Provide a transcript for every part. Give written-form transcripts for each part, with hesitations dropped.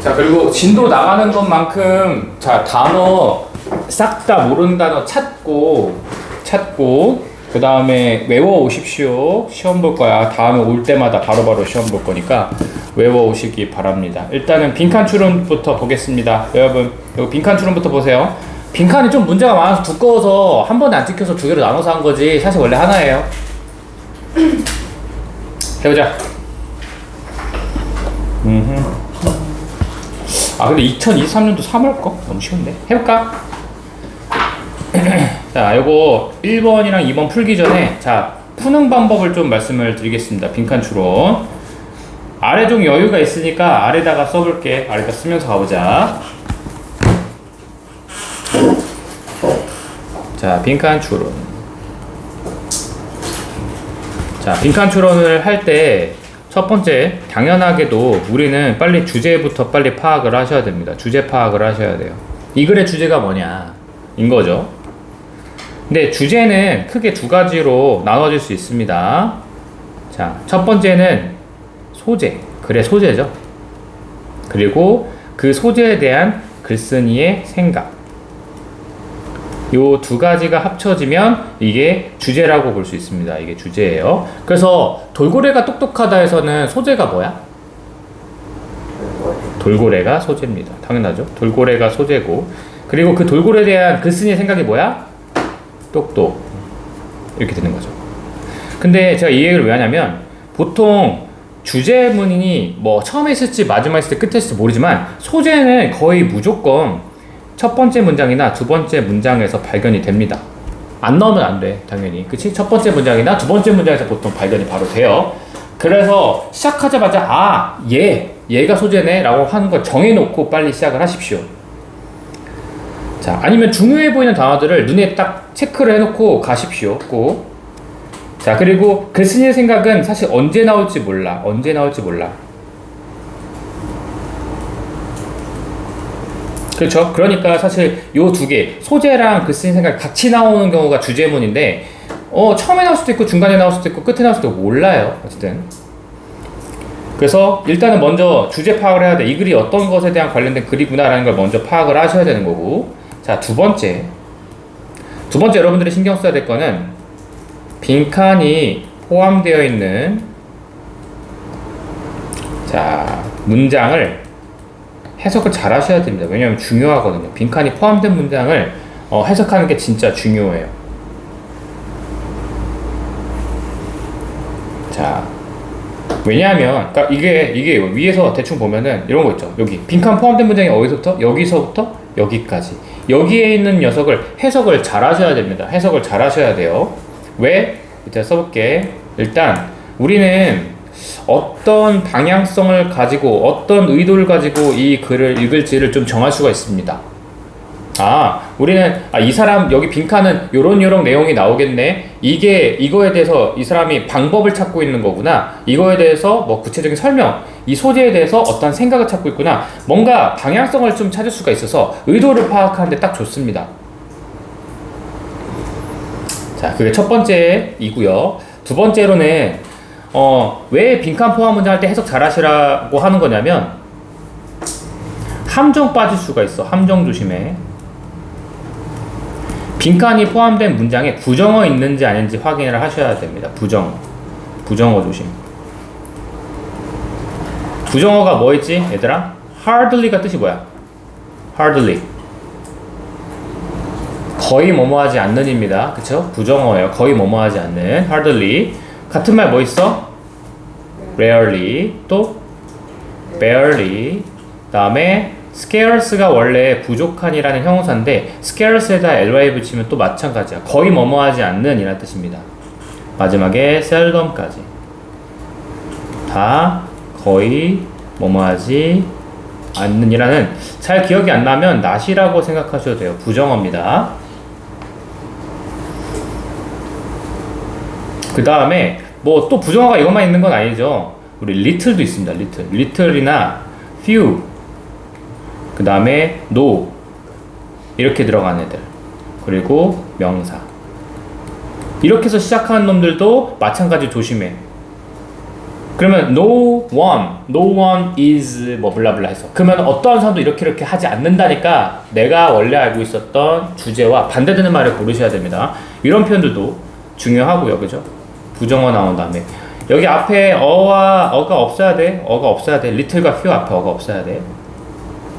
자, 그리고 진도 나가는 것만큼 자, 단어 싹 다 모르는 단어 찾고 그 다음에 외워 오십시오. 시험 볼 거야. 다음에 올 때마다 바로바로 시험 볼 거니까 외워 오시기 바랍니다. 일단은 빈칸 추론부터 보겠습니다. 여러분, 여기 빈칸 추론부터 보세요. 빈칸이 좀 문제가 많아서 두꺼워서 한 번에 안 찍혀서 두 개로 나눠서 한 거지 사실 원래 하나예요. 해보자. 아, 근데 2023년도 3월 거? 너무 쉬운데? 해볼까? 자, 요거 1번이랑 2번 풀기 전에 자, 푸는 방법을 좀 말씀을 드리겠습니다. 빈칸 추론. 아래 좀 여유가 있으니까 아래다가 써볼게. 아래다 쓰면서 가보자. 자, 빈칸 추론. 자, 빈칸 추론을 할 때 첫 번째, 당연하게도 우리는 빨리 주제부터 빨리 파악을 하셔야 됩니다. 주제 파악을 하셔야 돼요. 이 글의 주제가 뭐냐? 인 거죠. 근데 주제는 크게 두 가지로 나눠질 수 있습니다. 자, 첫 번째는 소재, 글의 소재죠. 그리고 그 소재에 대한 글쓴이의 생각. 요 두 가지가 합쳐지면 이게 주제라고 볼 수 있습니다. 이게 주제예요. 그래서 돌고래가 똑똑하다 해서는 소재가 뭐야? 돌고래가 소재입니다. 당연하죠. 돌고래가 소재고, 그리고 그 돌고래에 대한 글쓴이의 생각이 뭐야? 똑똑. 이렇게 되는 거죠. 근데 제가 이 얘기를 왜 하냐면, 보통 주제문이 뭐 처음에 있을지 마지막에 있을지 끝에 있을지 모르지만 소재는 거의 무조건 첫 번째 문장이나 두 번째 문장에서 발견이 됩니다. 안 넣으면 안 돼, 당연히. 그치? 첫 번째 문장이나 두 번째 문장에서 보통 발견이 바로 돼요. 그래서 시작하자마자 얘가 소재네 라고 하는 걸 정해놓고 빨리 시작을 하십시오. 자, 아니면 중요해 보이는 단어들을 눈에 딱 체크를 해놓고 가십시오. 꼭. 자, 그리고 글쓴이의 생각은 사실 언제 나올지 몰라. 그렇죠? 그러니까 사실 요 두 개, 소재랑 글쓴이 생각이 같이 나오는 경우가 주제문인데, 처음에 나올 수도 있고 중간에 나올 수도 있고 끝에 나올 수도 있고 몰라요. 어쨌든. 그래서 일단은 먼저 주제 파악을 해야 돼. 이 글이 어떤 것에 대한 관련된 글이구나라는 걸 먼저 파악을 하셔야 되는 거고. 자, 두 번째 여러분들이 신경 써야 될 거는 빈칸이 포함되어 있는 자, 문장을 해석을 잘 하셔야 됩니다. 왜냐하면 중요하거든요. 빈칸이 포함된 문장을 해석하는 게 진짜 중요해요. 자, 왜냐하면 그러니까 이게 위에서 대충 보면은 이런 거 있죠. 여기 빈칸 포함된 문장이 어디서부터? 여기서부터 여기까지. 여기에 있는 녀석을 해석을 잘 하셔야 됩니다. 해석을 잘 하셔야 돼요. 왜? 이제 써볼게. 일단 우리는 어떤 방향성을 가지고 어떤 의도를 가지고 이 글을 읽을지를 좀 정할 수가 있습니다. 우리는 이 사람 여기 빈칸은 요런 내용이 나오겠네. 이거에 대해서 이 사람이 방법을 찾고 있는 거구나. 이거에 대해서 뭐 구체적인 설명, 이 소재에 대해서 어떤 생각을 찾고 있구나. 뭔가 방향성을 좀 찾을 수가 있어서 의도를 파악하는데 딱 좋습니다. 자, 그게 첫 번째이고요. 두 번째로는 왜 빈칸 포함 문장 할 때 해석 잘 하시라고 하는 거냐면, 함정 빠질 수가 있어. 함정 조심해. 빈칸이 포함된 문장에 부정어 있는지 아닌지 확인을 하셔야 됩니다. 부정어 조심. 부정어가 뭐 있지, 얘들아? hardly가 뜻이 뭐야? hardly. 거의 뭐뭐하지 않는입니다. 그쵸? 부정어예요. 거의 뭐뭐하지 않는. hardly. 같은 말 뭐 있어? rarely, 또 barely, 다음에 scarce가 원래 부족한이라는 형용사인데 scarce에다 ly 붙이면 또 마찬가지야. 거의 뭐뭐하지 않는 이라는 뜻입니다. 마지막에 seldom까지 다 거의 뭐뭐하지 않는 이라는, 잘 기억이 안 나면 not이라고 생각하셔도 돼요. 부정어입니다. 그 다음에 뭐 또 부정어가 이것만 있는 건 아니죠. 우리 little도 있습니다. little이나 few, 그 다음에 no 이렇게 들어간 애들, 그리고 명사 이렇게 해서 시작하는 놈들도 마찬가지 조심해. 그러면 no one is 뭐 블라블라 해서 그러면 어떠한 사람도 이렇게 하지 않는다니까 내가 원래 알고 있었던 주제와 반대되는 말을 고르셔야 됩니다. 이런 표현들도 중요하고요, 그죠? 부정어 나온 다음에 여기 앞에 어가 없어야 돼. 어가 없어야 돼. little과 few 앞에 어가 없어야 돼.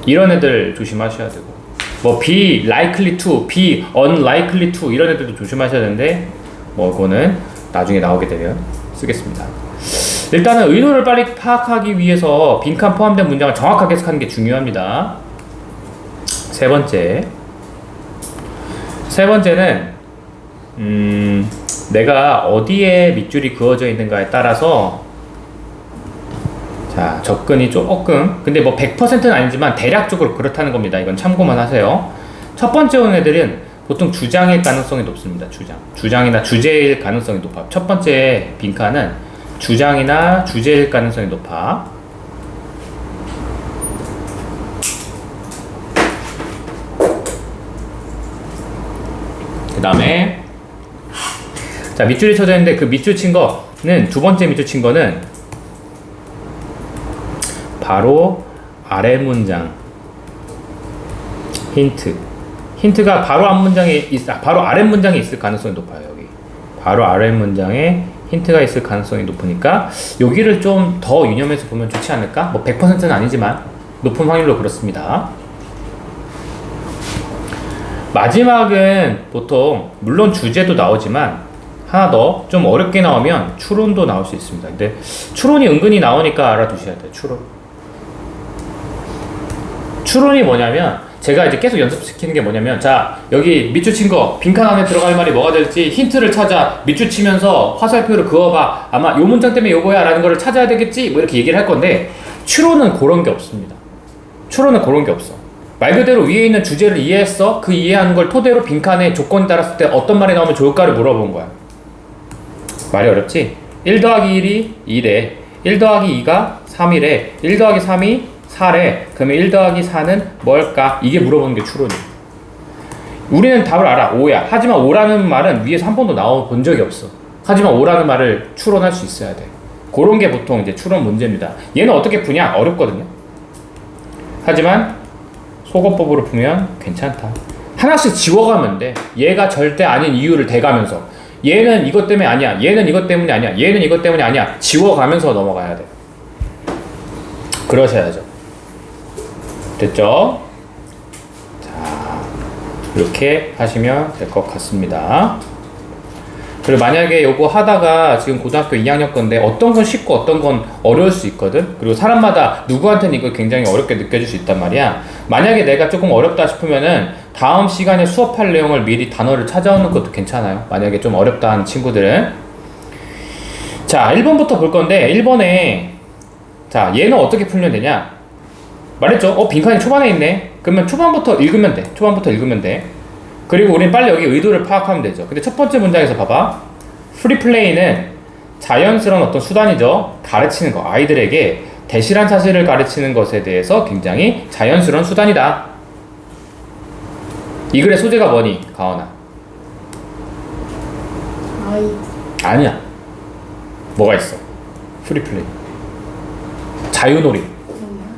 이런 애들 조심하셔야 되고 뭐 be likely to, be unlikely to 이런 애들도 조심하셔야 되는데 뭐 그거는 나중에 나오게 되면 쓰겠습니다. 일단은 의도를 빨리 파악하기 위해서 빈칸 포함된 문장을 정확하게 해석하는 게 중요합니다. 세 번째는 내가 어디에 밑줄이 그어져 있는가에 따라서 자 접근이 조금 근데 뭐 100%는 아니지만 대략적으로 그렇다는 겁니다. 이건 참고만 하세요. 첫 번째 오는 애들은 보통 주장일 가능성이 높습니다. 주장이나 주제일 가능성이 높아. 첫 번째 빈칸은 주장이나 주제일 가능성이 높아. 그 다음에 자 밑줄이 쳐져 있는데 그 밑줄 친 거는 두 번째 밑줄 친 거는 바로 아래 문장 힌트가 바로 앞 문장에 바로 아래 문장에 있을 가능성이 높아요. 여기 바로 아래 문장에 힌트가 있을 가능성이 높으니까 여기를 좀 더 유념해서 보면 좋지 않을까? 뭐 100%는 아니지만 높은 확률로 그렇습니다. 마지막은 보통 물론 주제도 나오지만 하나 더 좀 어렵게 나오면 추론도 나올 수 있습니다. 근데 추론이 은근히 나오니까 알아두셔야 돼요. 추론이 뭐냐면 제가 이제 계속 연습시키는 게 뭐냐면 자 여기 밑줄 친 거 빈칸 안에 들어갈 말이 뭐가 될지 힌트를 찾아 밑줄 치면서 화살표를 그어봐 아마 요 문장 때문에 요거야 라는 거를 찾아야 되겠지 뭐 이렇게 얘기를 할 건데 추론은 그런 게 없습니다. 추론은 그런 게 없어. 말 그대로 위에 있는 주제를 이해했어? 그 이해하는 걸 토대로 빈칸에 조건이 따랐을 때 어떤 말이 나오면 좋을까를 물어본 거야. 말이 어렵지? 1 더하기 1이 2래 1 더하기 2가 3이래 1 더하기 3이 4래. 그러면 1 더하기 4는 뭘까? 이게 물어보는 게 추론이야. 우리는 답을 알아. 5야. 하지만 5라는 말은 위에서 한 번도 나와본 적이 없어. 하지만 5라는 말을 추론할 수 있어야 돼. 그런 게 보통 이제 추론 문제입니다. 얘는 어떻게 푸냐? 어렵거든요. 하지만 속어법으로 푸면 괜찮다. 하나씩 지워가면 돼. 얘가 절대 아닌 이유를 대가면서 얘는 이것 때문에 아니야. 얘는 이것 때문에 아니야. 얘는 이것 때문에 아니야. 지워가면서 넘어가야 돼. 그러셔야죠. 됐죠? 자, 이렇게 하시면 될 것 같습니다. 그리고 만약에 요거 하다가 지금 고등학교 2학년 건데 어떤 건 쉽고 어떤 건 어려울 수 있거든? 그리고 사람마다 누구한테는 이거 굉장히 어렵게 느껴질 수 있단 말이야. 만약에 내가 조금 어렵다 싶으면은 다음 시간에 수업할 내용을 미리 단어를 찾아오는 것도 괜찮아요. 만약에 좀 어렵다 하는 친구들은. 자, 1번부터 볼 건데 1번에 자, 얘는 어떻게 풀면 되냐? 말했죠? 빈칸이 초반에 있네. 그러면 초반부터 읽으면 돼. 그리고 우린 빨리 여기 의도를 파악하면 되죠. 근데 첫 번째 문장에서 봐봐. 프리플레이는 자연스러운 어떤 수단이죠. 가르치는 거. 아이들에게 대실한 사실을 가르치는 것에 대해서 굉장히 자연스러운 수단이다. 이 글의 소재가 뭐니? 가원아. 아니야. 뭐가 있어? 프리플레이.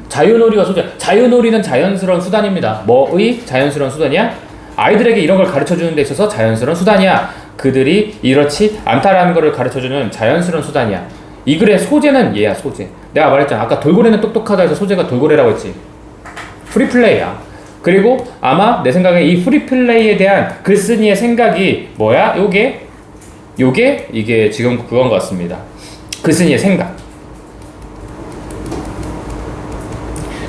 자유놀이가 소재. 자유놀이는 자연스러운 수단입니다. 뭐의 자연스러운 수단이야? 아이들에게 이런 걸 가르쳐주는 데 있어서 자연스러운 수단이야. 그들이 이렇지 않다라는 것을 가르쳐주는 자연스러운 수단이야. 이 글의 소재는 얘야, 소재. 내가 말했잖아. 아까 돌고래는 똑똑하다 해서 소재가 돌고래라고 했지. 프리플레이야. 그리고 아마 내 생각에 이 프리플레이에 대한 글쓴이의 생각이 뭐야? 이게 지금 그건 것 같습니다. 글쓴이의 생각.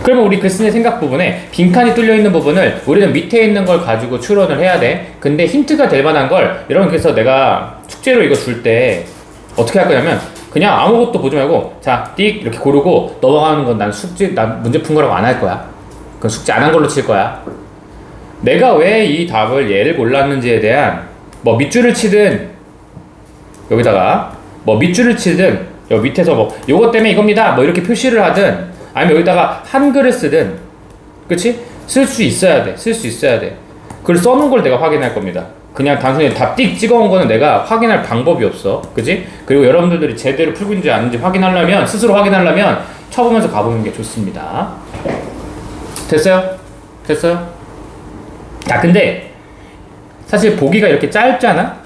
그러면 우리 글쓴이 생각 부분에 빈칸이 뚫려 있는 부분을 우리는 밑에 있는 걸 가지고 추론을 해야 돼. 근데 힌트가 될 만한 걸 여러분 그래서 내가 숙제로 이거 줄 때 어떻게 할 거냐면 그냥 아무것도 보지 말고 자, 띡 이렇게 고르고 넘어가는 건 난 문제 푼 거라고 안 할 거야. 그건 숙제 안 한 걸로 칠 거야. 내가 왜 이 답을 얘를 골랐는지에 대한 뭐 밑줄을 치든 여기다가 뭐 밑줄을 치든 여기 밑에서 뭐 요것 때문에 이겁니다. 뭐 이렇게 표시를 하든 아니면 여기다가 한글을 쓰든 그치? 쓸 수 있어야 돼. 글 써놓은 걸 내가 확인할 겁니다. 그냥 단순히 다 띡 찍어온 거는 내가 확인할 방법이 없어. 그지? 그리고 여러분들이 제대로 풀고 있는지 아닌지 확인하려면, 스스로 확인하려면 쳐보면서 가보는 게 좋습니다. 됐어요? 됐어요? 자, 근데 사실 보기가 이렇게 짧잖아?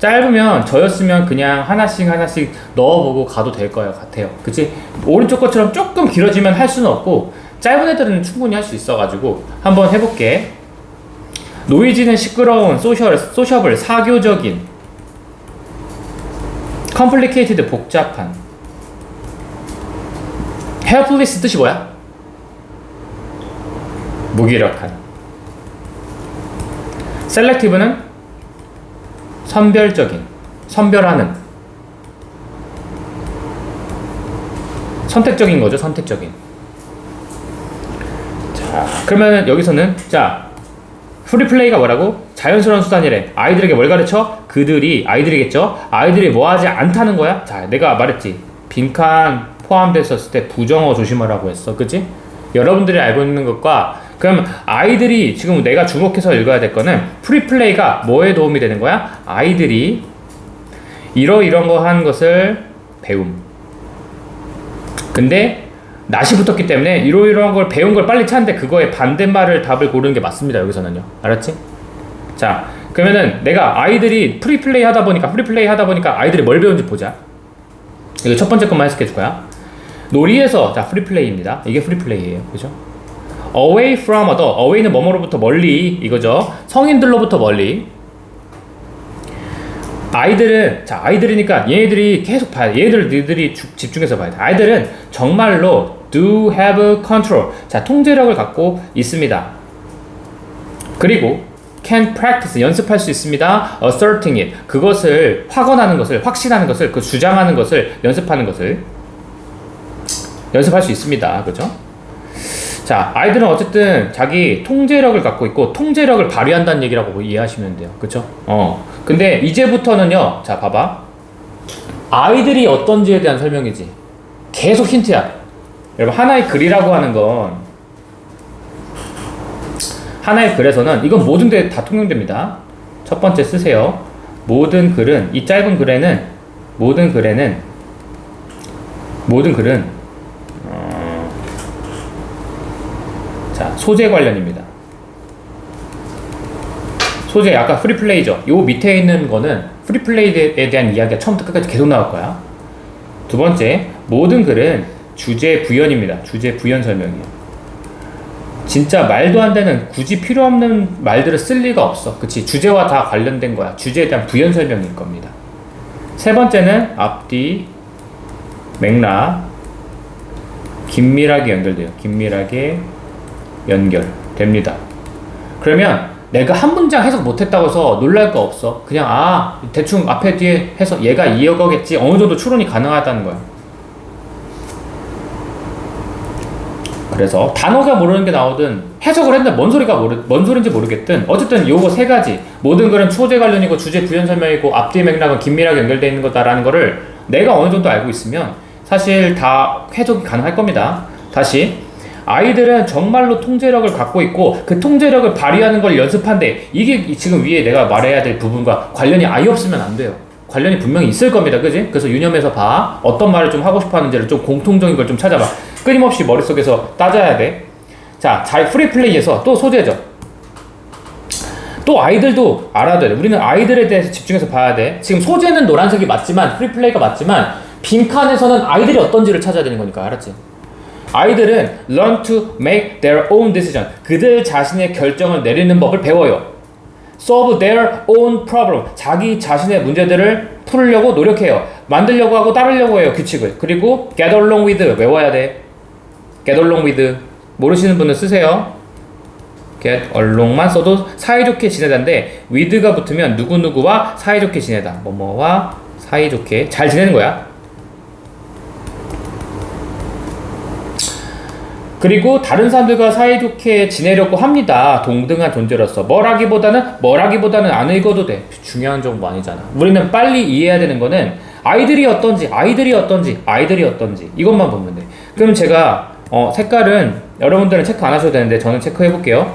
짧으면 저였으면 그냥 하나씩 넣어보고 가도 될 것 같아요. 그치? 오른쪽 것처럼 조금 길어지면 할 수는 없고, 짧은 애들은 충분히 할 수 있어가지고 한번 해볼게. 노이즈는 시끄러운, 소셔블, 사교적인, complicated, 복잡한. helpless 뜻이 뭐야? 무기력한. selective는 선별적인, 선별하는, 선택적인 거죠. 선택적인. 자, 그러면 여기서는 자, 프리플레이가 뭐라고? 자연스러운 수단이래. 아이들에게 뭘 가르쳐? 그들이, 아이들이겠죠? 아이들이 뭐 하지 않다는 거야? 자, 내가 말했지. 빈칸 포함됐었을 때 부정어 조심하라고 했어. 그치? 여러분들이 알고 있는 것과, 그럼 아이들이, 지금 내가 주목해서 읽어야 될 거는 프리플레이가 뭐에 도움이 되는 거야? 아이들이 이런 거 하는 것을 배움. 근데 낫이 붙었기 때문에 이러한 걸 배운 걸 빨리 찾는데 그거에 반대말을 답을 고르는 게 맞습니다. 여기서는요. 알았지? 자, 그러면은 내가 아이들이 프리플레이 하다 보니까 아이들이 뭘 배운지 보자. 이거 첫 번째 것만 해석해 줄 거야. 놀이에서, 자, 프리플레이입니다. 이게 프리플레이예요. 그죠? away from other. away는 뭐뭐로부터 멀리, 이거죠. 성인들로부터 멀리. 아이들은, 자, 아이들이니까 얘네들이 계속 봐야 돼. 얘네들이 집중해서 봐야 돼. 아이들은 정말로 do have control. 자, 통제력을 갖고 있습니다. 그리고 can practice. 연습할 수 있습니다. asserting it. 그것을 확언하는 것을, 확신하는 것을, 그 주장하는 것을, 연습하는 것을 연습할 수 있습니다. 그죠? 자, 아이들은 어쨌든 자기 통제력을 갖고 있고 통제력을 발휘한다는 얘기라고 이해하시면 돼요. 그쵸? 근데 이제부터는요, 자, 봐봐. 아이들이 어떤지에 대한 설명이지. 계속 힌트야. 여러분, 하나의 글이라고 하는 건, 하나의 글에서는, 이건 모든 데 다 통용됩니다. 첫 번째 쓰세요. 모든 글은, 이 짧은 글에는, 모든 글은, 자, 소재 관련입니다. 소재, 아까 프리플레이죠. 요 밑에 있는 거는 프리플레이에 대한 이야기가 처음부터 끝까지 계속 나올 거야. 두 번째, 모든 글은 주제 부연입니다. 주제 부연 설명이에요. 진짜 말도 안 되는, 굳이 필요 없는 말들을 쓸 리가 없어. 그치? 주제와 다 관련된 거야. 주제에 대한 부연 설명일 겁니다. 세 번째는 앞뒤, 맥락, 긴밀하게 연결돼요. 긴밀하게 연결됩니다. 그러면 내가 한 문장 해석 못했다고 해서 놀랄 거 없어. 그냥 대충 앞에 뒤에 해서 얘가 이어가겠지. 어느 정도 추론이 가능하다는 거야. 그래서 단어가 모르는 게 나오든 해석을 했는데 뭔 소린지 모르겠든 어쨌든 요거 세 가지, 모든 글은 소재 관련이고 주제 부연 설명이고 앞뒤 맥락은 긴밀하게 연결되어 있는 거다라는 거를 내가 어느 정도 알고 있으면 사실 다 해석이 가능할 겁니다. 다시, 아이들은 정말로 통제력을 갖고 있고 그 통제력을 발휘하는 걸 연습한대. 이게 지금 위에 내가 말해야 될 부분과 관련이 아예 없으면 안 돼요. 관련이 분명히 있을 겁니다. 그지? 그래서 유념해서 봐. 어떤 말을 좀 하고 싶어 하는지를 좀 공통적인 걸 좀 찾아봐. 끊임없이 머릿속에서 따져야 돼. 자, 프리플레이에서 또 소재죠. 또 아이들도 알아야 돼. 우리는 아이들에 대해서 집중해서 봐야 돼. 지금 소재는 노란색이 맞지만, 프리플레이가 맞지만 빈칸에서는 아이들이 어떤지를 찾아야 되는 거니까. 알았지? 아이들은 learn to make their own decision. 그들 자신의 결정을 내리는 법을 배워요. solve their own problem. 자기 자신의 문제들을 풀려고 노력해요. 만들려고 하고 따르려고 해요. 규칙을. 그리고 get along with. 외워야 돼. get along with. 모르시는 분은 쓰세요. get along만 써도 사이좋게 지내다인데 with가 붙으면 누구누구와 사이좋게 지내다. 뭐뭐와 사이좋게 잘 지내는 거야. 그리고 다른 사람들과 사이좋게 지내려고 합니다. 동등한 존재로서. 뭐라기보다는 안 읽어도 돼. 중요한 정보 아니잖아. 우리는 빨리 이해해야 되는 거는 아이들이 어떤지 이것만 보면 돼. 그럼 제가 색깔은 여러분들은 체크 안 하셔도 되는데 저는 체크해 볼게요.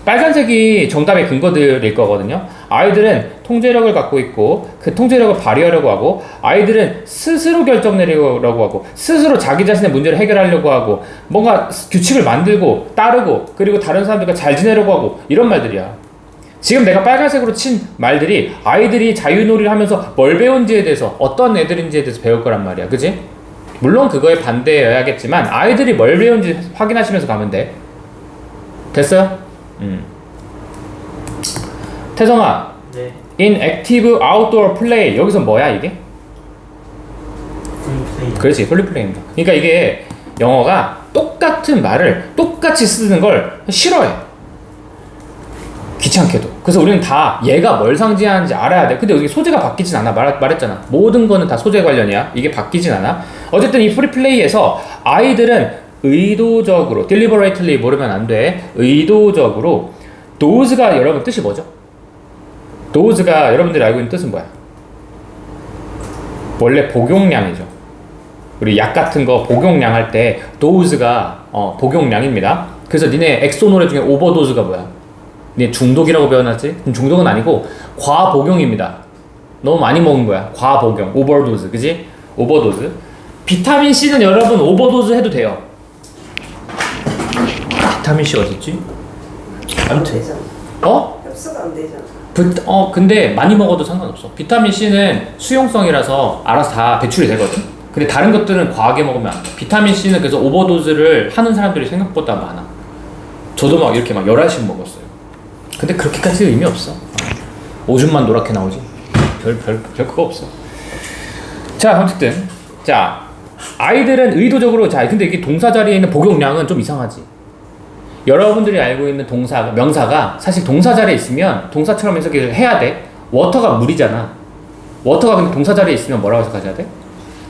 빨간색이 정답의 근거들일 거거든요. 아이들은 통제력을 갖고 있고 그 통제력을 발휘하려고 하고 아이들은 스스로 결정 내리려고 하고 스스로 자기 자신의 문제를 해결하려고 하고 뭔가 규칙을 만들고 따르고 그리고 다른 사람들과 잘 지내려고 하고 이런 말들이야. 지금 내가 빨간색으로 친 말들이 아이들이 자유놀이를 하면서 뭘 배운지에 대해서 어떤 애들인지에 대해서 배울 거란 말이야. 그지? 물론 그거에 반대여야겠지만 아이들이 뭘 배운지 확인하시면서 가면 돼. 됐어요? 태성아, 네. in active outdoor play 여기서 뭐야 이게? 풀플레이. 그렇지, 폴리플레이입니다. 그러니까 이게 영어가 똑같은 말을 똑같이 쓰는 걸 싫어해. 귀찮게도. 그래서 우리는 다 얘가 뭘 상징하는지 알아야 돼. 근데 여기 소재가 바뀌진 않아. 말했잖아. 모든 거는 다 소재 관련이야. 이게 바뀌진 않아. 어쨌든 이 프리플레이에서 아이들은 의도적으로, deliberately 모르면 안 돼. 의도적으로 dose가 여러분 뜻이 뭐죠? dose가 여러분들이 알고 있는 뜻은 뭐야? 원래 복용량이죠. 우리 약 같은 거 복용량 할 때 dose가 복용량입니다. 그래서 니네 엑소 노래 중에 오버도즈가 뭐야? 니네 중독이라고 배워놨지? 그럼 중독은 아니고 과복용입니다. 너무 많이 먹은 거야. 과복용, 오버도즈, 그지? 오버도즈. 비타민 C는 여러분 오버도즈 해도 돼요. 비타민 C 어딨지? 아무튼 어? 흡수가 안 되잖아. 근데 많이 먹어도 상관없어. 비타민 C는 수용성이라서 알아서 다 배출이 되거든. 근데 다른 것들은 과하게 먹으면 안 돼. 비타민 C는 그래서 오버도즈를 하는 사람들이 생각보다 많아. 저도 막 이렇게 막 11씩 먹었어요. 근데 그렇게까지 의미 없어. 오줌만 노랗게 나오지. 별 그거 없어. 자, 어쨌든. 자, 아이들은 의도적으로, 자, 근데 이게 동사 자리에 있는 복용량은 좀 이상하지. 여러분들이 알고 있는 명사가 사실 동사 자리에 있으면 동사처럼 해석을 해야 돼. 워터가 물이잖아. 워터가 근데 동사 자리에 있으면 뭐라고 해석하셔야 돼?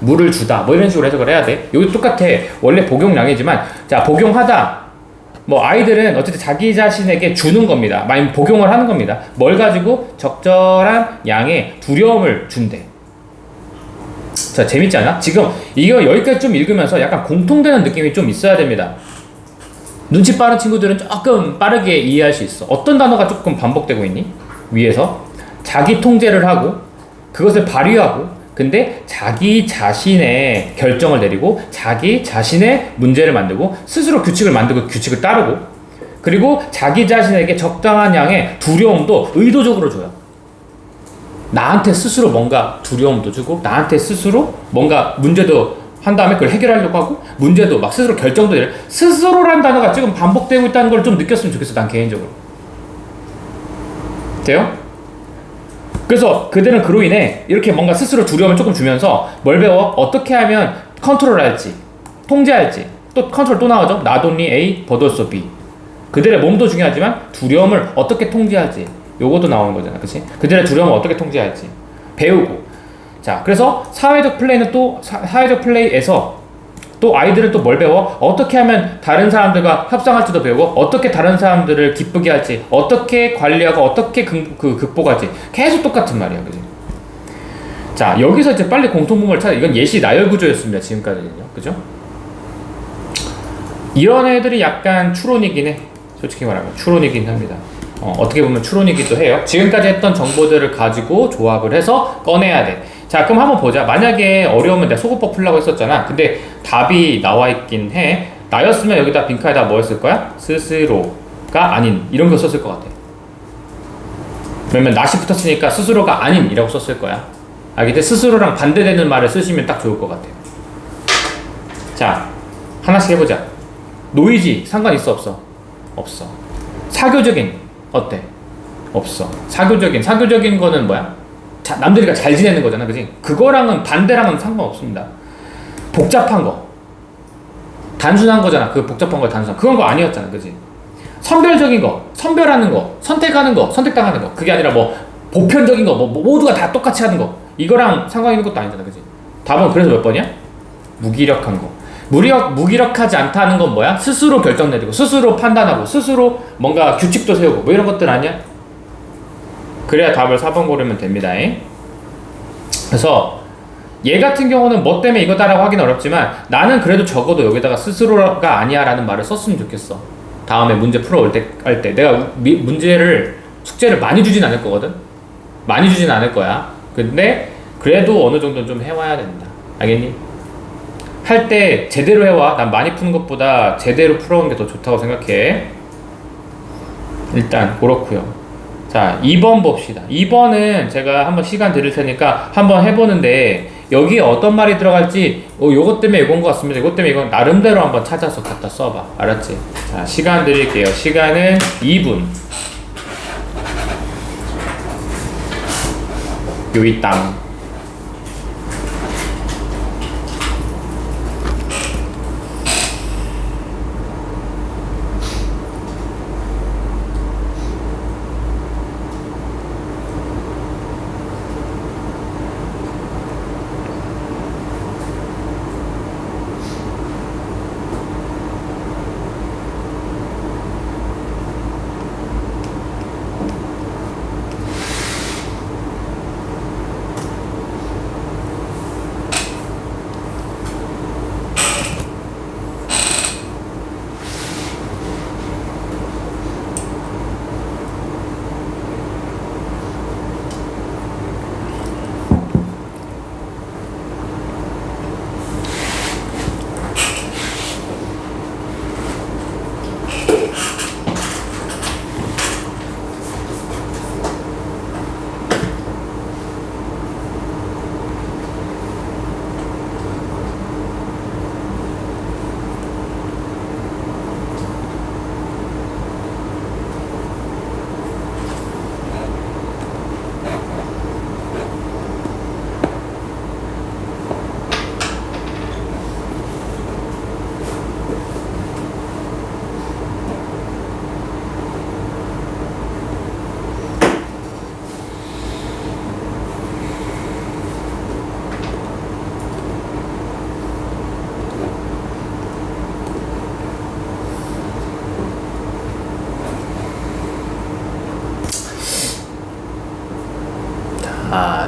물을 주다. 뭐 이런 식으로 해석을 해야 돼. 여기 똑같아. 원래 복용량이지만, 자, 복용하다. 뭐 아이들은 어쨌든 자기 자신에게 주는 겁니다. 많이 복용을 하는 겁니다. 뭘 가지고? 적절한 양의 두려움을 준대. 자, 재밌지 않아? 지금 이거 여기까지 좀 읽으면서 약간 공통되는 느낌이 좀 있어야 됩니다. 눈치 빠른 친구들은 조금 빠르게 이해할 수 있어. 어떤 단어가 조금 반복되고 있니? 위에서 자기 통제를 하고 그것을 발휘하고 근데 자기 자신의 결정을 내리고 자기 자신의 문제를 만들고 스스로 규칙을 만들고 규칙을 따르고 그리고 자기 자신에게 적당한 양의 두려움도 의도적으로 줘요. 나한테 스스로 뭔가 두려움도 주고 나한테 스스로 뭔가 문제도 한 다음에 그걸 해결하려고 하고 문제도 막 스스로 결정도 내려. 스스로란 단어가 지금 반복되고 있다는 걸 좀 느꼈으면 좋겠어. 난 개인적으로. 돼요? 그래서 그들은 그로 인해 이렇게 뭔가 스스로 두려움을 조금 주면서 뭘 배워? 어떻게 하면 컨트롤할지 통제할지 또 컨트롤 또 나오죠. Not only A but also B. 그들의 몸도 중요하지만 두려움을 어떻게 통제할지 요것도 나오는 거잖아. 그치? 그들의 두려움을 어떻게 통제할지 배우고. 자, 그래서 사회적 플레이는 또 사회적 플레이에서 또 아이들은 또 뭘 배워? 어떻게 하면 다른 사람들과 협상할지도 배우고 어떻게 다른 사람들을 기쁘게 할지 어떻게 관리하고 어떻게 극복할지 계속 똑같은 말이야. 그지? 자, 여기서 이제 빨리 공통분모를 찾아. 이건 예시 나열 구조였습니다. 지금까지는요. 그죠? 이런 애들이 약간 추론이긴 해. 솔직히 말하면 추론이긴 합니다. 어떻게 보면 추론이기도 해요. 지금까지 했던 정보들을 가지고 조합을 해서 꺼내야 돼. 자, 그럼 한번 보자. 만약에 어려우면 내가 소거법 풀라고 했었잖아. 근데 답이 나와 있긴 해. 나였으면 여기다 빈칸에다 뭐 했을 거야? 스스로가 아닌 이런 거 썼을 것 같아. 왜냐면 낫이 붙었으니까 스스로가 아닌 이라고 썼을 거야. 알겠지? 스스로랑 반대되는 말을 쓰시면 딱 좋을 것 같아요. 자, 하나씩 해보자. 노이지 상관 있어 없어? 없어. 사교적인 어때? 없어. 사교적인 거는 뭐야? 남들이가 잘 지내는 거잖아. 그지? 그거랑은 반대랑은 상관없습니다. 복잡한 거 단순한 거잖아. 그 복잡한 거 단순한 그건 거 아니었잖아. 그지? 선별적인 거 선별하는 거 선택하는 거 선택당하는 거 그게 아니라 뭐 보편적인 거 뭐 모두가 다 똑같이 하는 거 이거랑 상관 있는 것도 아니잖아. 그지? 답은 그래서 몇 번이야? 무기력한 거. 무기력하지 않다는 건 뭐야? 스스로 결정 내리고 스스로 판단하고 스스로 뭔가 규칙도 세우고 뭐 이런 것들 아니야? 그래야 답을 4번 고르면 됩니다. 그래서 얘 같은 경우는 뭐 때문에 이거다라고 하긴 어렵지만 나는 그래도 적어도 여기다가 스스로가 아니야 라는 말을 썼으면 좋겠어. 다음에 문제 풀어올 때 할 때 내가 문제를 숙제를 많이 주진 않을 거거든. 많이 주진 않을 거야. 근데 그래도 어느 정도는 좀 해와야 된다. 알겠니? 할 때 제대로 해와. 난 많이 푸는 것보다 제대로 풀어오는 게 더 좋다고 생각해. 일단 그렇고요. 자, 2번 봅시다. 2번은 제가 한번 시간 드릴 테니까 한번 해보는데 여기에 어떤 말이 들어갈지 요것 때문에 이건 것 같습니다. 이것 때문에 이건 나름대로 한번 찾아서 갖다 써봐. 알았지? 자, 시간 드릴게요. 시간은 2분. 요이 땅.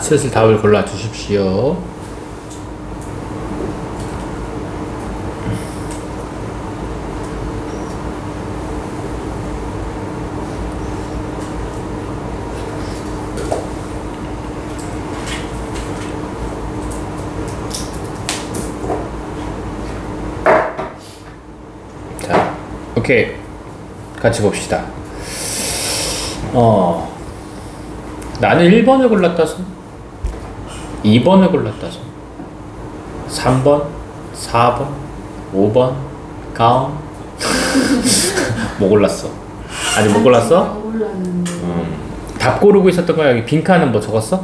슬슬 답을 골라 주십시오. 자, 오케이. 같이 봅시다. 나는 1번을 골랐다 손, 2번을 골랐다 손, 3번, 4번, 5번, 가운. 뭐 골랐어? 아직 못 골랐어? 안 골랐는데. 답 고르고 있었던 거야. 여기 빈칸은 뭐 적었어?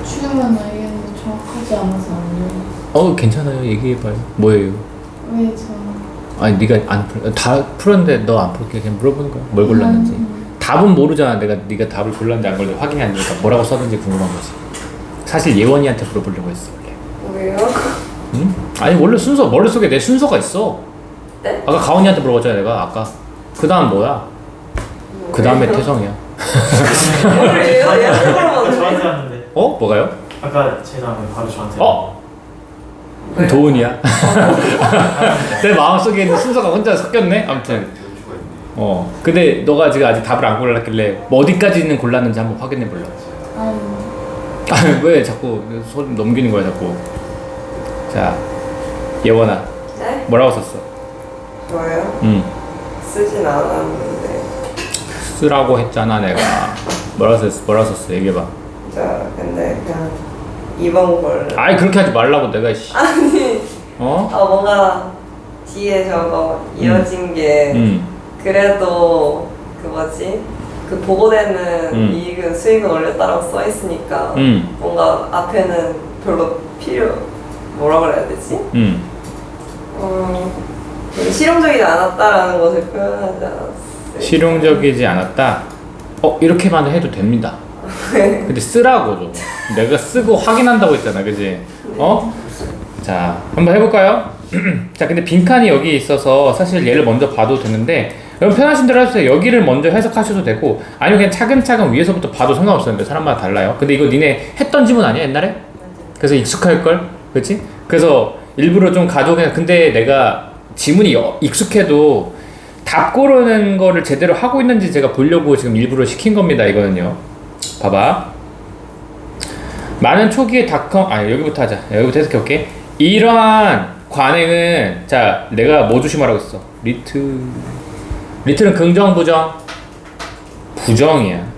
추가만 알겠는데 정확하지 않아서 안 적었어. 괜찮아요. 얘기해봐요. 뭐예요? 왜 저? 아니 네가 다 풀었는데 너 안 풀게 그냥 물어보는 거야. 뭘 골랐는지. 답은 모르잖아. 네가 답을 골랐는지 안 골랐는지 확인이 안 되니까 뭐라고 썼는지 궁금한 거지. 사실 예원이한테 물어보려고 했어 원래. 왜요? 응? 아니 원래 순서 머릿속에 내 순서가 있어. 네? 아까 가온이한테 물어봤잖아 내가 아까. 그 다음 뭐야? 그 다음에 태성이야. 뭐예요? 얘한테 물어봤는데. 저한테 왔는데 뭐가요? 아까 제 다음에 바로 저한테 왜요? 도훈이야. 내 마음속에 있는 순서가 혼자 섞였네. 아무튼 근데 너가 지금 아직 답을 안 골랐길래 뭐 어디까지는 골랐는지 한번 확인해 보려고. 아니. 왜 자꾸 손 넘기는 거야 자꾸. 자, 예원아 네? 뭐라고 썼어? 저요? 쓰진 않았는데. 쓰라고 했잖아 내가. 뭐라고 썼어? 얘기해봐. 자, 근데 그냥 2번 걸. 아이 그렇게 하지 말라고 내가 씨. 아니. 뭔가 뒤에 저거 이어진 게 그래도 그 뭐지? 그 보고되는 이익은 수익은 올렸다라고 써 있으니까 뭔가 앞에는 별로 뭐라 그래야 되지? 실용적이지 않았다라는 것을 표현하지 않았어요. 실용적이지 않았다. 이렇게만 해도 됩니다. 근데 쓰라고 좀. 내가 쓰고 확인한다고 했잖아, 그지? 자, 한번 해볼까요? 자, 근데 빈칸이 여기 있어서 사실 얘를 먼저 봐도 되는데 여러분 편하신 대로 해주세요. 여기를 먼저 해석하셔도 되고 아니면 그냥 차근차근 위에서부터 봐도 상관없었는데 사람마다 달라요. 근데 이거 니네 했던 지문 아니야 옛날에? 그래서 익숙할걸? 그치? 그래서 일부러 좀 가져오긴 근데 내가 지문이 익숙해도 답 고르는 거를 제대로 하고 있는지 제가 보려고 지금 일부러 시킨 겁니다. 이거는요. 봐봐. 많은 초기의 닷컴, 여기부터 하자. 여기부터 해석해 볼게. 이러한 관행은, 자, 내가 뭐 조심하라고 했어? 리틀은 긍정, 부정? 부정이야.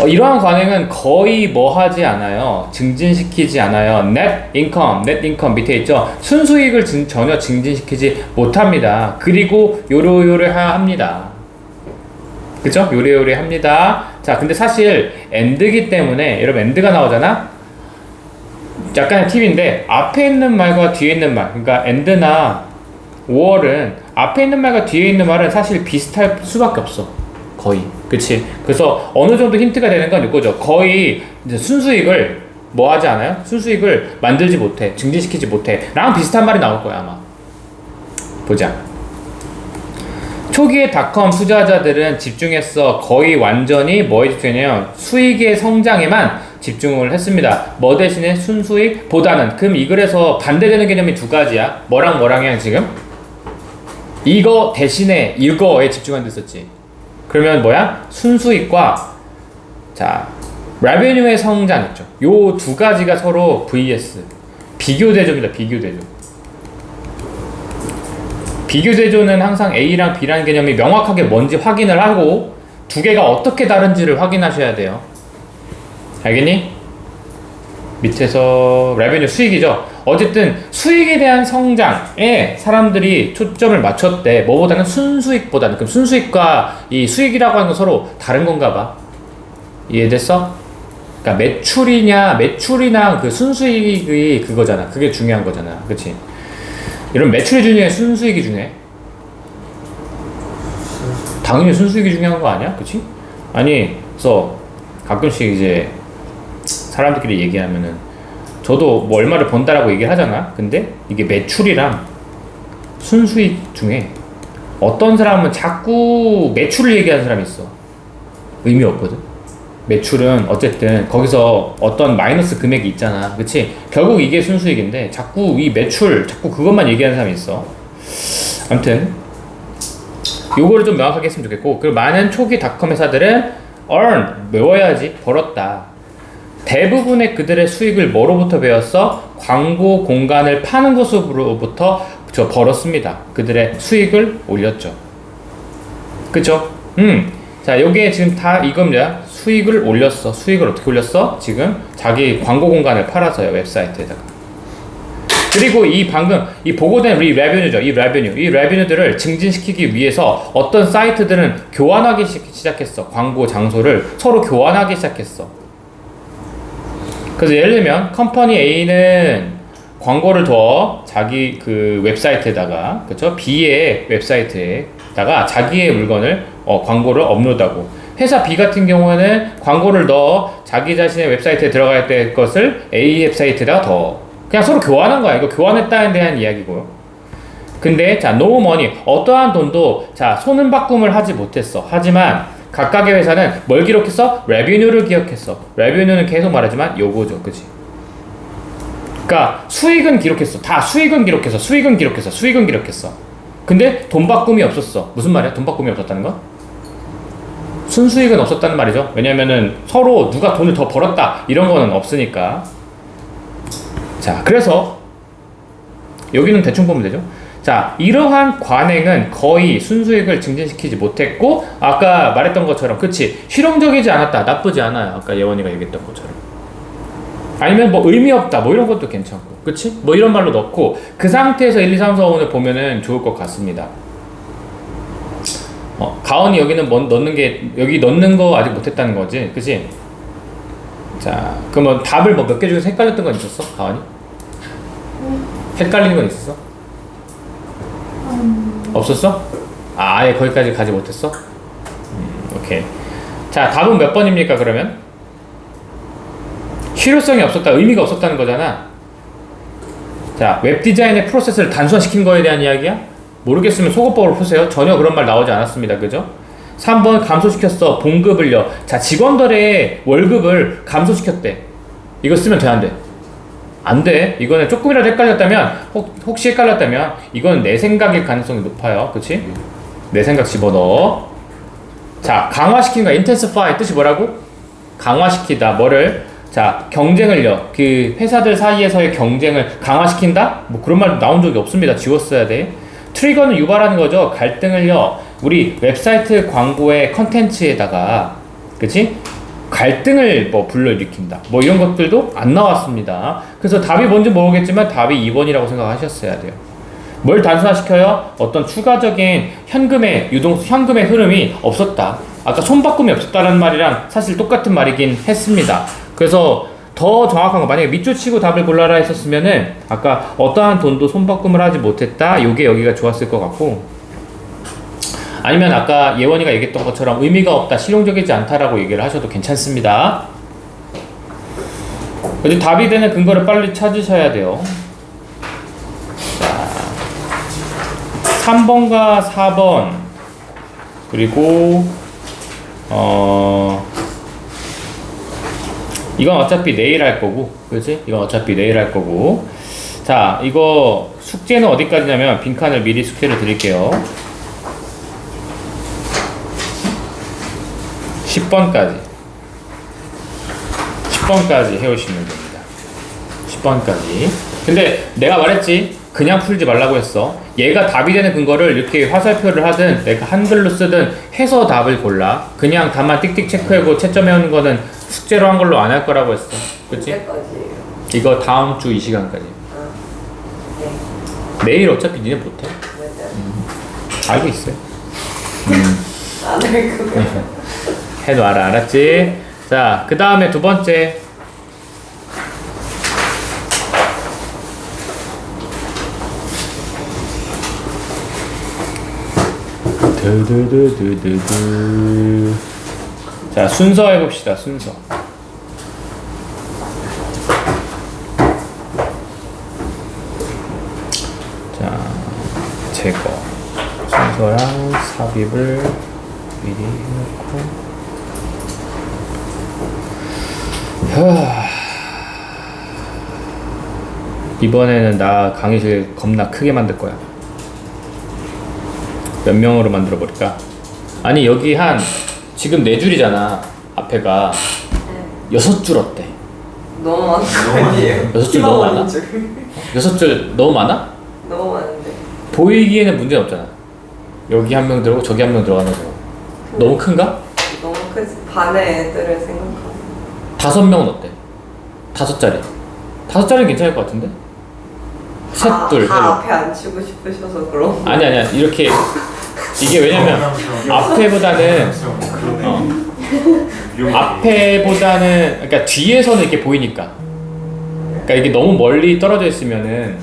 이러한 관행은 거의 뭐 하지 않아요. 증진시키지 않아요. net income 밑에 있죠. 순수익을 전혀 증진시키지 못합니다. 그리고 요래요래합니다. 그쵸? 요래요래합니다. 자, 근데 사실 and기 때문에, 여러분 and가 나오잖아? 약간의 팁인데, 앞에 있는 말과 뒤에 있는 말, 그러니까 and나 or은 앞에 있는 말과 뒤에 있는 말은 사실 비슷할 수밖에 없어. 거의. 그치? 그래서 어느 정도 힌트가 되는 건 이거죠. 거의 이제 순수익을 뭐 하지 않아요? 순수익을 만들지 못해. 증진시키지 못해. 랑 비슷한 말이 나올 거야, 아마. 보자. 초기의 닷컴 투자자들은 집중했어. 거의 완전히 뭐에 집중했냐면 수익의 성장에만 집중을 했습니다. 뭐 대신에 순수익보다는. 그럼 이 글에서 반대되는 개념이 두 가지야. 뭐랑이야 지금? 이거 대신에 이거에 집중한 데 썼지. 그러면 뭐야? 순수익과 자 revenue의 성장 있죠. 요 두 가지가 서로 vs 비교대조입니다. 비교대조는 항상 A랑 B라는 개념이 명확하게 뭔지 확인을 하고 두 개가 어떻게 다른지를 확인하셔야 돼요. 알겠니? 밑에서 revenue 수익이죠. 어쨌든 수익에 대한 성장에 사람들이 초점을 맞췄대. 뭐보다는 순수익보다는. 그럼 순수익과 이 수익이라고 하는 건 서로 다른 건가 봐. 이해됐어? 그러니까 매출이나 그 순수익이 그거잖아. 그게 중요한 거잖아. 그치? 이런 매출이 중요해? 순수익이 중요해? 당연히 순수익이 중요한 거 아니야? 그치? 아니, 그래서 가끔씩 이제 사람들끼리 얘기하면은 저도 뭐 얼마를 번다라고 얘기를 하잖아. 근데 이게 매출이랑 순수익 중에 어떤 사람은 자꾸 매출을 얘기하는 사람이 있어. 의미 없거든. 매출은 어쨌든 거기서 어떤 마이너스 금액이 있잖아. 그치? 결국 이게 순수익인데 자꾸 이 매출 자꾸 그것만 얘기하는 사람이 있어. 아무튼 요거를 좀 명확하게 했으면 좋겠고, 그리고 많은 초기 닷컴 회사들은 earn 외워야지. 벌었다. 대부분의 그들의 수익을 뭐로부터 배웠어? 광고 공간을 파는 것으로부터 벌었습니다. 그들의 수익을 올렸죠. 그쵸? 자, 요게 지금 다 이겁니다. 수익을 올렸어. 수익을 어떻게 올렸어? 지금 자기 광고 공간을 팔아서요. 웹사이트에다가. 그리고 방금 보고된 revenue죠. 이 revenue들을 증진시키기 위해서 어떤 사이트들은 교환하기 시작했어. 광고 장소를 서로 교환하기 시작했어. 그래서 예를 들면 컴퍼니 A는 광고를 더 자기 그 웹사이트에다가, 그쵸? B의 웹사이트에다가 자기의 물건을 광고를 업로드하고, 회사 B 같은 경우에는 광고를 더 자기 자신의 웹사이트에 들어갈 때 것을 A 웹사이트에다가 더 그냥 서로 교환한 거야. 이거 교환했다에 대한 이야기고요. 근데 자, no money, 어떠한 돈도 자 손은 바꿈을 하지 못했어. 하지만 각각의 회사는 뭘 기록했어? revenue를 기억했어. revenue는 계속 말하지만 요거죠. 그치? 그러니까 수익은 기록했어. 다 수익은 기록했어. 수익은 기록했어. 근데 돈 바꿈이 없었어. 무슨 말이야? 돈 바꿈이 없었다는 거? 순수익은 없었다는 말이죠. 왜냐면은 서로 누가 돈을 더 벌었다 이런 거는 없으니까. 자, 그래서 여기는 대충 보면 되죠. 자, 이러한 관행은 거의 순수익을 증진시키지 못했고, 아까 말했던 것처럼, 그치? 실용적이지 않았다, 나쁘지 않아요. 아까 예원이가 얘기했던 것처럼. 아니면 뭐 의미 없다, 뭐 이런 것도 괜찮고, 그치? 뭐 이런 말로 넣고, 그 상태에서 1, 2, 3, 4, 5을 보면은 좋을 것 같습니다. 가온이 여기는 뭐 여기 넣는 거 아직 못했다는 거지, 그치? 자, 그러면 답을 뭐 몇 개 중에서 헷갈렸던 건 있었어? 가온이? 헷갈리는 건 있었어? 없었어? 아예 거기까지 가지 못했어? 오케이. 자, 답은 몇 번입니까, 그러면? 실효성이 없었다, 의미가 없었다는 거잖아. 자, 웹디자인의 프로세스를 단순화시킨 거에 대한 이야기야? 모르겠으면 속어법으로 푸세요. 전혀 그런 말 나오지 않았습니다. 그죠? 3번 감소시켰어. 봉급을요. 자, 직원들의 월급을 감소시켰대. 이거 쓰면 돼, 안 돼? 안 돼. 이거는 조금이라도 헷갈렸다면 혹시 헷갈렸다면 이건 내 생각일 가능성이 높아요. 그치? 내 생각 집어넣어. 자, 강화시키는 거야. intensify 뜻이 뭐라고? 강화시키다. 뭐를? 자, 경쟁을요. 그 회사들 사이에서의 경쟁을 강화시킨다? 뭐 그런 말 나온 적이 없습니다. 지웠어야 돼. 트리거는 유발하는 거죠. 갈등을요. 우리 웹사이트 광고의 컨텐츠에다가, 그치? 갈등을 뭐 불러일으킨다. 뭐 이런 것들도 안 나왔습니다. 그래서 답이 뭔지 모르겠지만 답이 2번이라고 생각하셨어야 돼요. 뭘 단순화시켜요? 어떤 추가적인 현금의 현금의 흐름이 없었다. 아까 손바꿈이 없었다는 말이랑 사실 똑같은 말이긴 했습니다. 그래서 더 정확한 거, 만약에 밑줄 치고 답을 골라라 했었으면은 아까 어떠한 돈도 손바꿈을 하지 못했다. 요게 여기가 좋았을 것 같고, 아니면 아까 예원이가 얘기했던 것처럼 의미가 없다, 실용적이지 않다라고 얘기를 하셔도 괜찮습니다. 근데 답이 되는 근거를 빨리 찾으셔야 돼요. 자, 3번과 4번 그리고 이건 어차피 내일 할 거고, 그렇지? 이건 어차피 내일 할 거고. 자, 이거 숙제는 어디까지냐면 빈칸을 미리 숙제를 드릴게요. 10번까지 해오시면 됩니다. 10번까지. 근데 내가 말했지, 그냥 풀지 말라고 했어. 얘가 답이 되는 근거를 이렇게 화살표를 하든 내가 한글로 쓰든 해서 답을 골라. 그냥 답만 띡띡 체크하고 채점 해오는 거는 숙제로 한 걸로 안 할 거라고 했어. 그치? 언제까지예요? 이거 다음 주 이 시간까지. 네. 내일 어차피 니네 못해. 맞아요. 알고 있어요. 안할 거예요. 해놔라, 알았지? 자, 그 다음에 두 번째. 두두두두두두. 자, 순서 해봅시다. 순서. 자, 제거. 순서랑 삽입을 미리 해놓고. 이번에는 나 강의실 겁나 크게 만들 거야. 몇 명으로 만들어 버릴까? 아니, 여기 한 지금 4줄이잖아. 앞에가 6줄 어때? 너무 많은 거 아니에요? 6줄 너무 많아? 6줄 너무 많아? 너무 많은데. 보이기에는 문제는 없잖아. 여기 한 명 들어가고 저기 한 명 들어가는 거. 너무 큰가? 너무 크지. 반의 애들을 생각하면. 5명은 어때? 5짜리. 5짜리는 괜찮을 것 같은데? 셋, 둘, 다 셋. 앞에 앉히고 싶으셔서 그런 거. 아니야. 이렇게. 이게 왜냐면 앞에보다는 앞에보다는, 그러니까 뒤에서는 이렇게 보이니까. 그러니까 이게 너무 멀리 떨어져 있으면은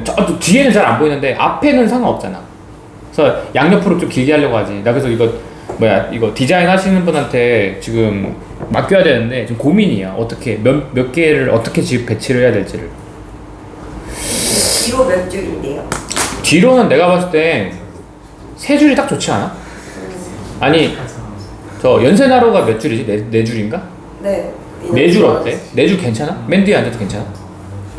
저 뒤에는 잘 안 보이는데 앞에는 상관없잖아. 그래서 양옆으로 좀 길게 하려고 하지. 나 그래서 이거 디자인 하시는 분한테 지금 맡겨야 되는데 지금 고민이야. 어떻게 몇 개를 어떻게 지금 배치를 해야 될지를. 뒤로 몇 줄인데요? 뒤로는 내가 봤을 때 3줄이 딱 좋지 않아? 아니, 저 연세나로가 몇 줄이지? 네 줄인가? 네. 4줄 어때? 4줄 괜찮아? 맨 뒤에 앉아도 괜찮아?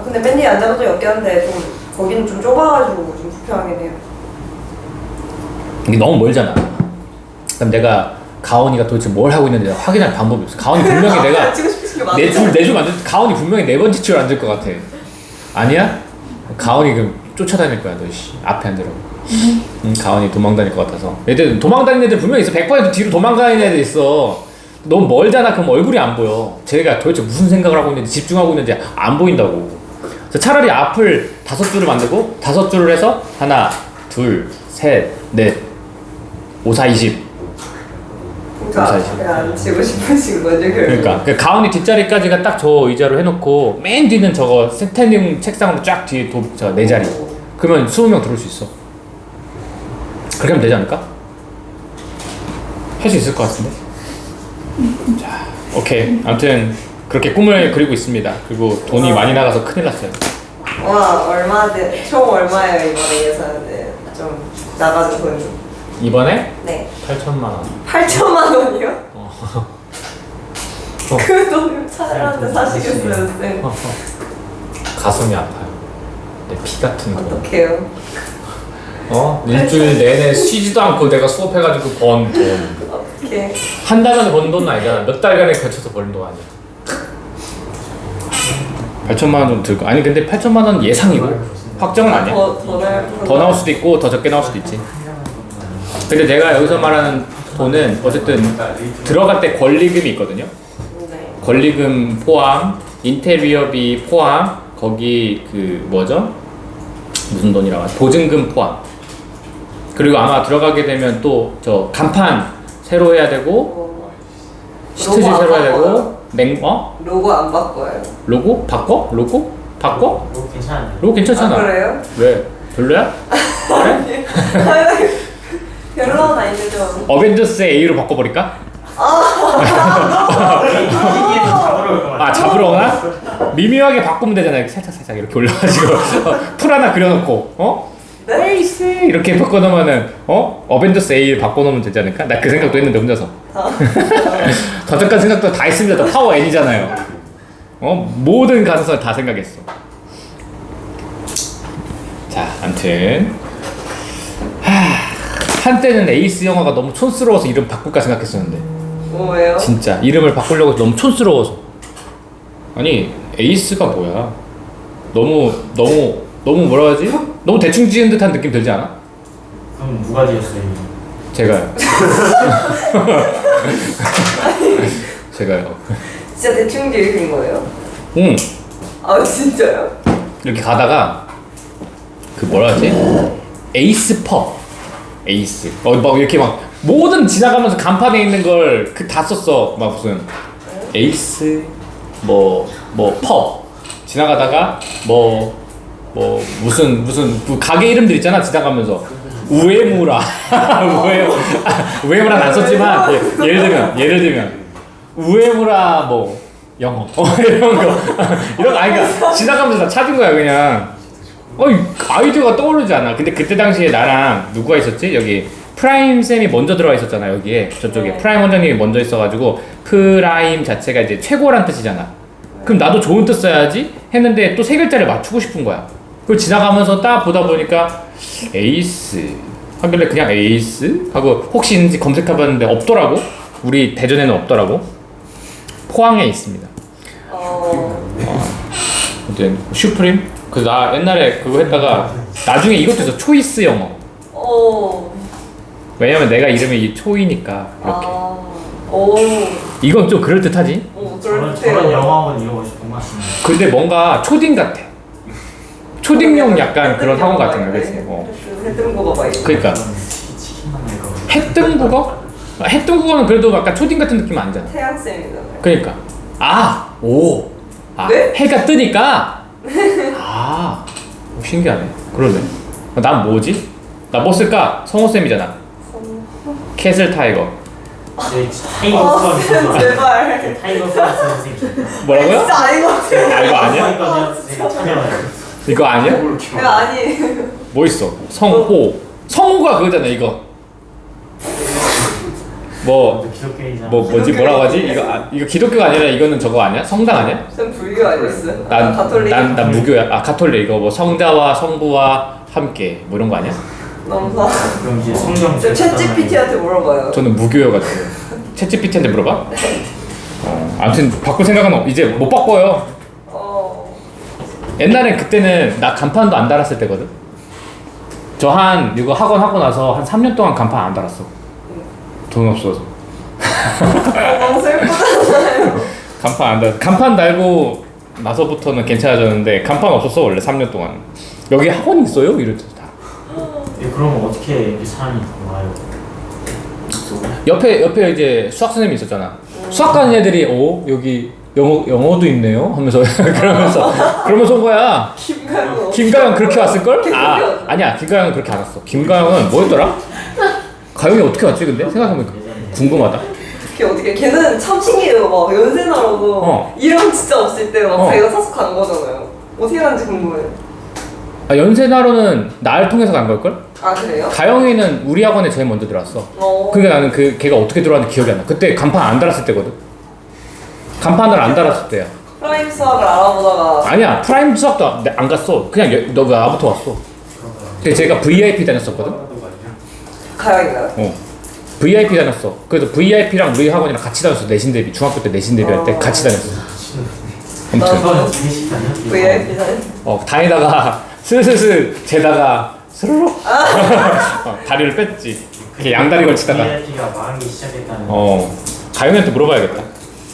근데 맨 뒤에 앉아도 역겨운데 좀 거기는 좀 좁아가지고 좀 불편하긴 해요. 이게 너무 멀잖아. 그럼 내가 가온이가 도대체 뭘 하고 있는지 확인할 방법이 없어. 가온이 분명히 내가 찍고 싶으신 게 많아. 4줄 만들, 가온이 분명히 4번째 줄 앉을 것 같아. 아니야? 가온이 그럼 쫓아다닐 거야. 너 씨, 앞에 앉으라고. 가온이 도망다닐 것 같아서. 애들 도망다니는 애들 분명히 있어. 100% 뒤로 도망가는 애들 있어. 너무 멀잖아. 그럼 얼굴이 안 보여. 쟤가 도대체 무슨 생각을 하고 있는지, 집중하고 있는지 안 보인다고. 그래서 차라리 앞을 5줄을 만들고 5줄을 해서 하나, 둘, 셋, 넷, 5, 4, 20. 그러니까 앞에 앉히고 싶으신 거죠, 결국. 그러니까 그 가온이 뒷자리까지가 딱 저 의자로 해놓고 맨 뒤는 저거 스탠딩 책상으로 쫙 뒤에 저 4자리. 그러면 20명 들어올 수 있어. 그렇게 하면 되지 않을까? 할 수 있을 것 같은데. 자, 오케이. 아무튼 그렇게 꿈을 그리고 있습니다. 그리고 돈이 많이 나가서 큰일 났어요. 와, 총 얼마예요, 이번에 예산은? 좀 나가는 돈이. 이번에 네. 8천만 원. 8천만 원이요? 그 돈을 차들한테 사시겠어요, 쌤? 가슴이 아파요. 내 피 같은 거. 어떡해요? 일주일 내내 쉬지도 않고 내가 수업해가지고 번 돈. 어떡해. 한 달 만에 버는 돈은 아니잖아. 몇 달간에 걸쳐서 버는 돈 아니야. 8천만 원 정도 들고. 아니 근데 8천만 원 예상이고 확정은 아니야. 더 나올 수도 있고 더 적게 나올 수도 있지. 근데 내가 여기서 말하는 돈은 어쨌든 들어갈 때 권리금이 있거든요. 네. 권리금 포함, 인테리어비 포함, 거기 그 뭐죠? 무슨 돈이라고 하지? 보증금 포함. 그리고 아마 들어가게 되면 또 저 간판 새로 해야 되고 시트지 로고 안 새로 해야 바꿔요? 되고 로고 안 바꿔요. 로고? 바꿔? 로고? 바꿔? 뭐 괜찮은데. 로고 괜찮잖아. 아, 그래요? 왜? 별로야? 그래? 별로는 아닌데 좀. 어벤져스 A로 바꿔버릴까? 아 잡으러 오나? 미묘하게 바꾸면 되잖아. 이렇게 살짝 이렇게 올려가지고 풀 하나 그려놓고 네? 에이스 이렇게 바꿔놓으면은 어벤져스 A 바꿔놓으면 되지 않을까? 나 그 생각도 했는데 혼자서 더적한 생각도 다 했습니다. 또 파워 N이잖아요. 모든 가능성을 다 생각했어. 자, 암튼 한때는 에이스 영화가 너무 촌스러워서 이름 바꿀까 생각했었는데 왜요? 진짜 이름을 바꾸려고 해서 너무 촌스러워서. 아니 에이스가 뭐야? 너무 뭐라 하지? 너무 대충 지은 듯한 느낌 들지 않아? 그럼 누가 지었어요? 제가요. 제가요. 진짜 대충 지으신 거예요? 응. 아 진짜요? 이렇게 가다가 그 뭐라 하지? 에이스 펍. 에이스. 막 이렇게 막 모든 지나가면서 간판에 있는 걸 그 다 썼어. 막 무슨 에이스 펍 지나가다가 무슨 그 가게 이름들 있잖아. 지나가면서 우에무라 우에무라는 안 썼지만 예를 들면 우에무라 뭐 영어 이런 거 아니까 지나가면서 다 찾은 거야 그냥. 아이디어가 떠오르지 않아. 근데 그때 당시에 나랑 누구가 있었지? 여기 프라임 쌤이 먼저 들어와 있었잖아. 여기에 저쪽에 프라임 원장님이 먼저 있어가지고 프라임 자체가 이제 최고란 뜻이잖아. 그럼 나도 좋은 뜻 써야지 했는데 또 세 글자를 맞추고 싶은 거야. 그걸 지나가면서 딱 보다 보니까 에이스 하길래 그냥 에이스 하고 혹시 있는지 검색해봤는데 없더라고. 우리 대전에는 없더라고. 포항에 있습니다. 아무튼 슈프림. 그래서 나 옛날에 그거 했다가 나중에 이것도 있어. 초이스 영어. 왜냐면 내가 이름이 초이니까 이렇게. 이건 좀 그럴듯하지? 저런 영화원 이러고 싶은 것 같습니다. 근데 뭔가 초딩 같아. 초딩용 약간 그런 학원 같은 거, 그치? 해등국어 막 이런. 그러니까 치킨만 이거. 해등국어? 해등국어는 그래도 약간 초딩 같은 느낌 아니잖아. 태양쌤이잖아요. 그러니까 네? 해가 뜨니까 신기하네. 그러네. 난 뭐지? 나 뭐 쓸까? 성호쌤이잖아. 캐슬 타이거. 타이거 프랑스 제발. 타이거 프랑스 선생님. 뭐라고요? 진짜 아닌 것 같아요. 이거 아니야? 이거 아니야? 이거 아니에요. 뭐 있어? 성호가 그거잖아. 이거 뭐지 뭐라고 하지? 이거 기독교가 아니라 이거는 저거 아니야? 성당 아니야? 전 불교 아니었어요. 가톨릭. 난 무교야. 가톨릭. 이거 뭐 성자와 성부와 함께 뭐 이런 거 아니야? 넘사. 그럼 이제 성경. 저 챗GPT한테 물어봐요. 저는 무교여가지고. 챗GPT한테 물어봐? 아무튼 바꿀 생각은 이제 못 바꿔요. 옛날에 그때는 나 간판도 안 달았을 때거든. 이거 학원 하고 나서 한 3년 동안 간판 안 달았어. 돈 없어서. 너무 슬프잖아요. 간판 달고 나서부터는 괜찮아졌는데 간판 없었어 원래 3년 동안. 여기 학원이 있어요? 이랬죠 다. 그러면 어떻게 이렇게 사람이 와요? 옆에 이제 수학 선생님이 있었잖아. 수학 가는 애들이 여기 영어도 있네요 하면서 그러면서 온 거야. 김가영 그렇게 왔을 걸? 아니야 김가영은 그렇게 안 왔어. 김가영은 뭐였더라? 가영이 어떻게 왔지 근데? 생각해보니까 궁금하다. 걔는 참 신기해요. 막 연세나로도 이름 진짜 없을 때 막 자기가 사서 간 거잖아요. 어떻게 간지 궁금해요. 연세나로는 나를 통해서 간 걸걸? 아 그래요? 가영이는 우리 학원에 제일 먼저 들어왔어. 그러니까 나는 걔가 어떻게 들어왔는지 기억이 안 나. 그때 간판 안 달았을 때거든. 간판을 안 달았을 때야. 프라임 수학을 알아보다가 아니야 프라임 수학도 안 갔어. 그냥 너 왜 나부터 왔어? 근데 제가 VIP 다녔었거든. 가양인가요? VIP 다녔어. 그래서 VIP랑 우리 학원이랑 같이 다녔어. 내신 대비 중학교 때 내신 대비 할 때 같이 다녔어. 아무튼 저는 기내식 다녀. VIP 사진? 다니다가 슬슬 재다가 스르륵 다리를 뺐지. 이렇게 양다리 걸치다가 VIP가 망하기 시작했다는. 가영이한테 물어봐야겠다.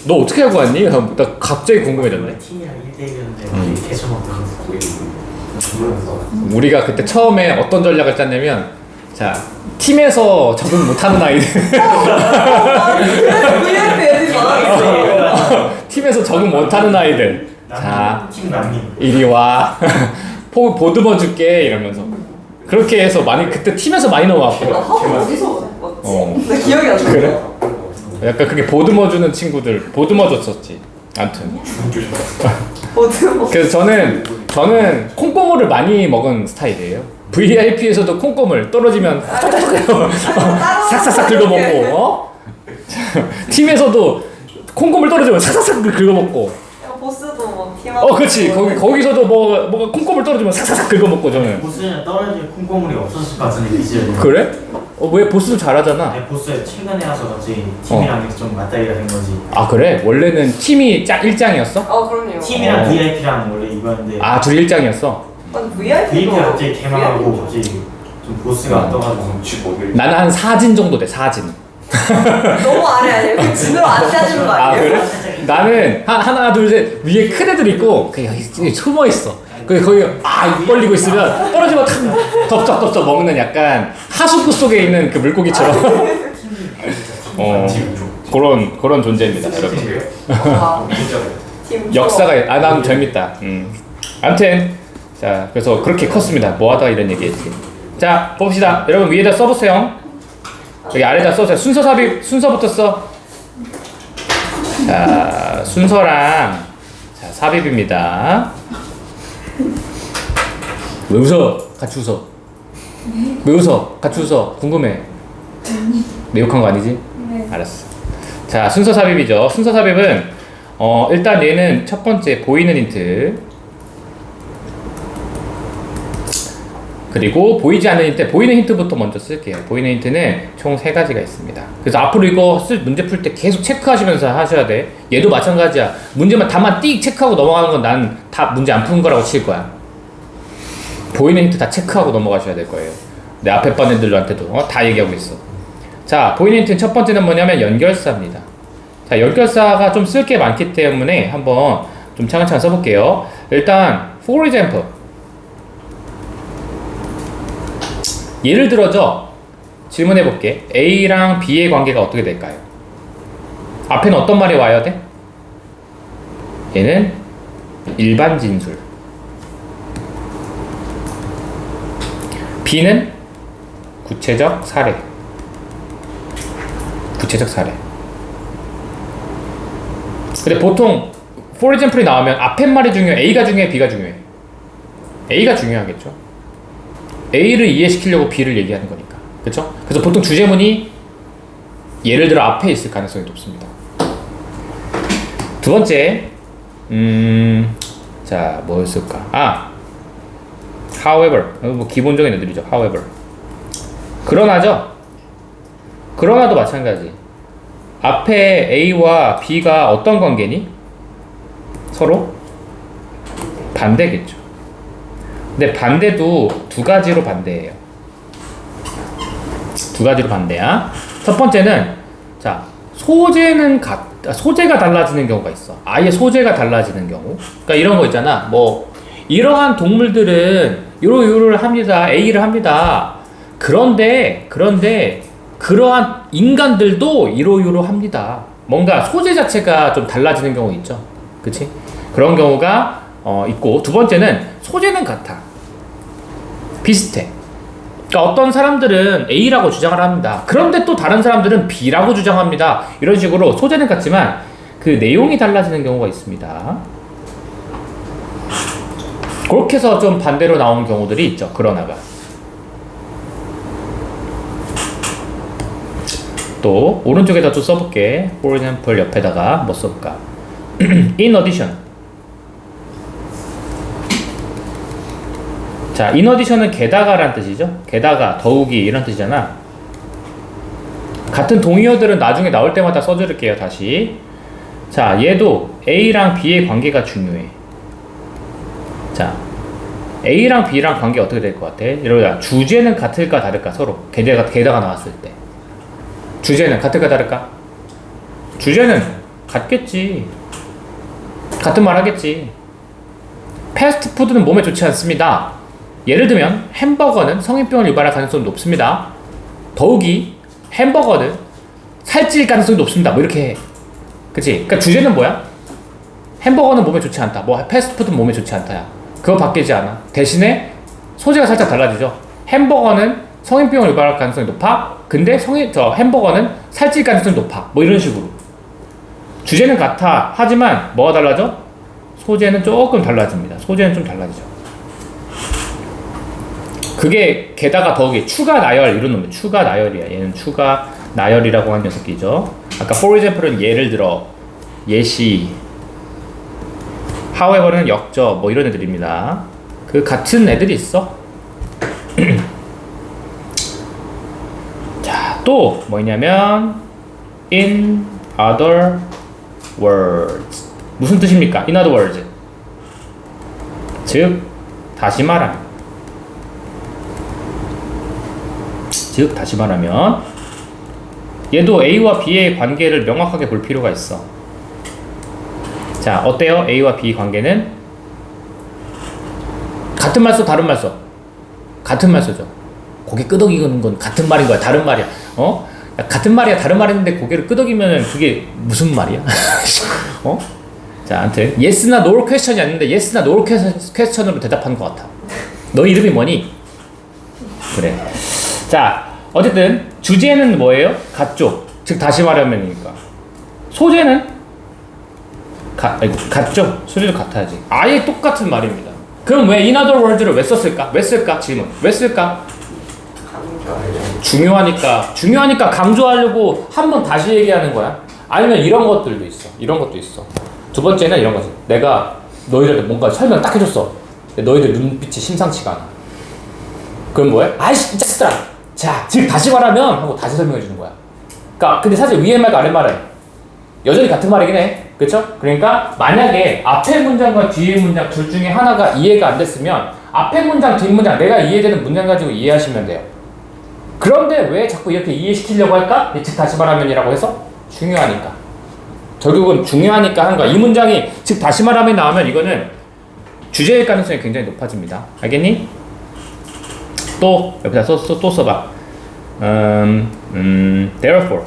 너 어떻게 하고 왔니? 나 갑자기 궁금해졌네. 팀이랑 1대1이었는데 계속 막 우리가 그때 처음에 어떤 전략을 짰냐면 자 팀에서 적응 못하는 아이들 그래서 VIP 애들이 많았어. 팀에서 적응 못하는 아이들 자 팀 남님. 이리 와 보듬어 줄게 이러면서 그렇게 해서 많이 그때 팀에서 많이 넘어왔거든. 학원 어디서 봤지? 나 기억이 안 나. 그래? 약간 그게 보듬어 주는 친구들 보듬어 줬었지. 아무튼 어디서 그래서 저는 콩고물을 많이 먹은 스타일이에요. VIP에서도 콩고물 떨어지면 싹싹싹 긁어먹고 팀에서도 콩고물 떨어지면 싹싹싹 긁어먹고 보스도 뭐 팀하고. 그렇지 거기서도 뭐가 콩고물 떨어지면 싹싹싹 긁어먹고 저는. 보스는 떨어질 콩고물이 없었을 것 같은데 비주얼이. 그래? 왜 보스도 잘하잖아. 아니 보스 최근에 와서 갑자기 팀이랑 좀 맞다리가 된 거지. 아 그래? 원래는 팀이 일장이었어? 그럼요. 팀이랑 VIP랑 원래 이거였는데. 아 둘이 일장이었어? 아니 VIP도 VIP가 갑자기 개망하고 갑자기 좀 보스가 떠가지고. 나는 한 4진 정도 돼 4진. 너무 아래 아니에요? 그 진으로 안 짜주는 거 아 아니에요? 그래? 나는 하나 둘 셋 위에 큰 애들 있고 그냥 숨어 있어. 거기 입 벌리고 있으면 떨어지면 덥석덥석 먹는 약간 하수구 속에 있는 그 물고기처럼 그런 존재입니다, 여러분. 와. 팀 역사가 난 재밌다. 아무튼 자 그래서 그렇게 컸습니다. 뭐하다 이런 얘기했지. 자 봅시다. 여러분 위에다 써보세요. 여기 아래다 써보세요. 순서 삽입 순서부터 써. 자 순서랑 자 삽입입니다. 왜 웃어? 같이 웃어. 왜 웃어? 같이 웃어. 궁금해. 내 욕한 거 아니지? 네. 알았어. 자 순서 삽입이죠. 순서 삽입은 일단 얘는 첫 번째 보이는 힌트 그리고 보이지 않는 힌트 보이는 힌트부터 먼저 쓸게요. 보이는 힌트는 총 3가지가 있습니다. 그래서 앞으로 이거 문제 풀 때 계속 체크하시면서 하셔야 돼. 얘도 마찬가지야. 문제만 다만 띡 체크하고 넘어가는 건 난 다 문제 안 푸는 거라고 칠 거야. 보이는 힌트 다 체크하고 넘어가셔야 될 거예요. 내 앞에 반 애들한테도 다 얘기하고 있어. 자 보이는 힌트 첫 번째는 뭐냐면 연결사입니다. 자 연결사가 좀 쓸 게 많기 때문에 한번 좀 차근차근 써볼게요. 일단 for example 예를 들어서 질문해 볼게. A랑 B의 관계가 어떻게 될까요? 앞에는 어떤 말이 와야 돼? 얘는 일반 진술. B는 구체적 사례. 구체적 사례. 근데 보통 for example이 나오면 앞에 말이 중요해? A가 중요해? B가 중요해? A가 중요하겠죠. A를 이해시키려고 B를 얘기하는 거니까. 그쵸? 그래서 보통 주제문이 예를 들어 앞에 있을 가능성이 높습니다. 두 번째, 자, 뭐였을까? however. 뭐 기본적인 애들이죠. however. 그러나죠? 그러나도 마찬가지. 앞에 A와 B가 어떤 관계니? 서로 반대겠죠. 근데 반대도 2가지로 반대예요. 2가지로 반대야. 첫 번째는 자 소재가 달라지는 경우가 있어. 아예 소재가 달라지는 경우. 그러니까 이런 거 있잖아. 뭐 이러한 동물들은 요를 합니다. A를 합니다. 그런데 그러한 인간들도 이러요로 합니다. 뭔가 소재 자체가 좀 달라지는 경우 있죠. 그치? 그런 경우가 있고 두 번째는 소재는 같아. 비슷해. 그러니까 어떤 사람들은 A라고 주장을 합니다. 그런데 또 다른 사람들은 B라고 주장합니다. 이런 식으로 소재는 같지만 그 내용이 달라지는 경우가 있습니다. 그렇게 해서 좀 반대로 나오는 경우들이 있죠. 그러나가. 또 오른쪽에다 또 써볼게. For example 옆에다가 뭐 써볼까? In addition. 자, in addition은 게다가란 뜻이죠. 게다가, 더욱이 이런 뜻이잖아. 같은 동의어들은 나중에 나올 때마다 써줄게요. 다시. 자, 얘도 A랑 B의 관계가 중요해. 자, A랑 B랑 관계 어떻게 될 것 같아? 이러다 주제는 같을까 다를까 서로 게다가 나왔을 때 주제는 같을까 다를까? 주제는 같겠지. 같은 말 하겠지. 패스트푸드는 몸에 좋지 않습니다. 예를 들면 햄버거는 성인병을 유발할 가능성이 높습니다. 더욱이 햄버거는 살찔 가능성이 높습니다. 뭐 이렇게 해. 그치? 그러니까 주제는 뭐야? 햄버거는 몸에 좋지 않다. 뭐 패스트푸드는 몸에 좋지 않다야. 그거 바뀌지 않아. 대신에 소재가 살짝 달라지죠. 햄버거는 성인병을 유발할 가능성이 높아. 근데 햄버거는 살찔 가능성이 높아. 뭐 이런 식으로. 주제는 같아. 하지만 뭐가 달라져? 소재는 조금 달라집니다. 소재는 좀 달라지죠. 그게 게다가 더욱이 추가 나열 이런 놈이야. 추가 나열이야. 얘는 추가 나열이라고 하는 녀석이죠. 아까 for example은 예를 들어, 예시, however는 역적 뭐 이런 애들입니다. 그 같은 애들이 있어. 자, 또 뭐냐면 in other words. 무슨 뜻입니까? in other words. 즉 다시 말하면 얘도 A와 B의 관계를 명확하게 볼 필요가 있어. 자, 어때요? A와 B 관계는 같은 말 써, 다른 말 써? 같은 말 써죠. 고개 끄덕이는 건 같은 말인 거야, 다른 말이야. 어? 같은 말이야, 다른 말인데 고개를 끄덕이면 그게 무슨 말이야? 어? 자, 아무튼 yes나 no question이 아닌데 yes나 no question으로 대답하는 것 같아. 너 이름이 뭐니? 그래. 자, 어쨌든 주제는 뭐예요? 같죠. 즉 다시 말하면이니까. 소재는 같죠. 소재도 같아야지. 아예 똑같은 말입니다. 그럼 왜 in other words를 왜 썼을까? 왜 쓸까? 질문. 왜 쓸까? 중요하니까 강조하려고 한 번 다시 얘기하는 거야. 아니면 이런 것들도 있어. 두 번째는 이런 거지. 내가 너희들한테 뭔가 설명 딱 해줬어. 근데 너희들 눈빛이 심상치가 않아. 그럼 뭐해? 아이씨, 이 자식들아! 자, 즉 다시 말하면 하고 다시 설명해 주는 거야. 그러니까 근데 사실 위의 말과 아래 말은 여전히 같은 말이긴 해. 그쵸? 그러니까 만약에 앞에 문장과 뒤의 문장 둘 중에 하나가 이해가 안 됐으면 앞에 문장, 뒷 문장 내가 이해되는 문장 가지고 이해하시면 돼요. 그런데 왜 자꾸 이렇게 이해시키려고 할까? 즉 다시 말하면이라고 해서 중요하니까. 결국은 중요하니까 하는 거야. 이 문장이 즉 다시 말하면 나오면 이거는 주제일 가능성이 굉장히 높아집니다. 알겠니? 또 옆에다 또 써봐. Therefore.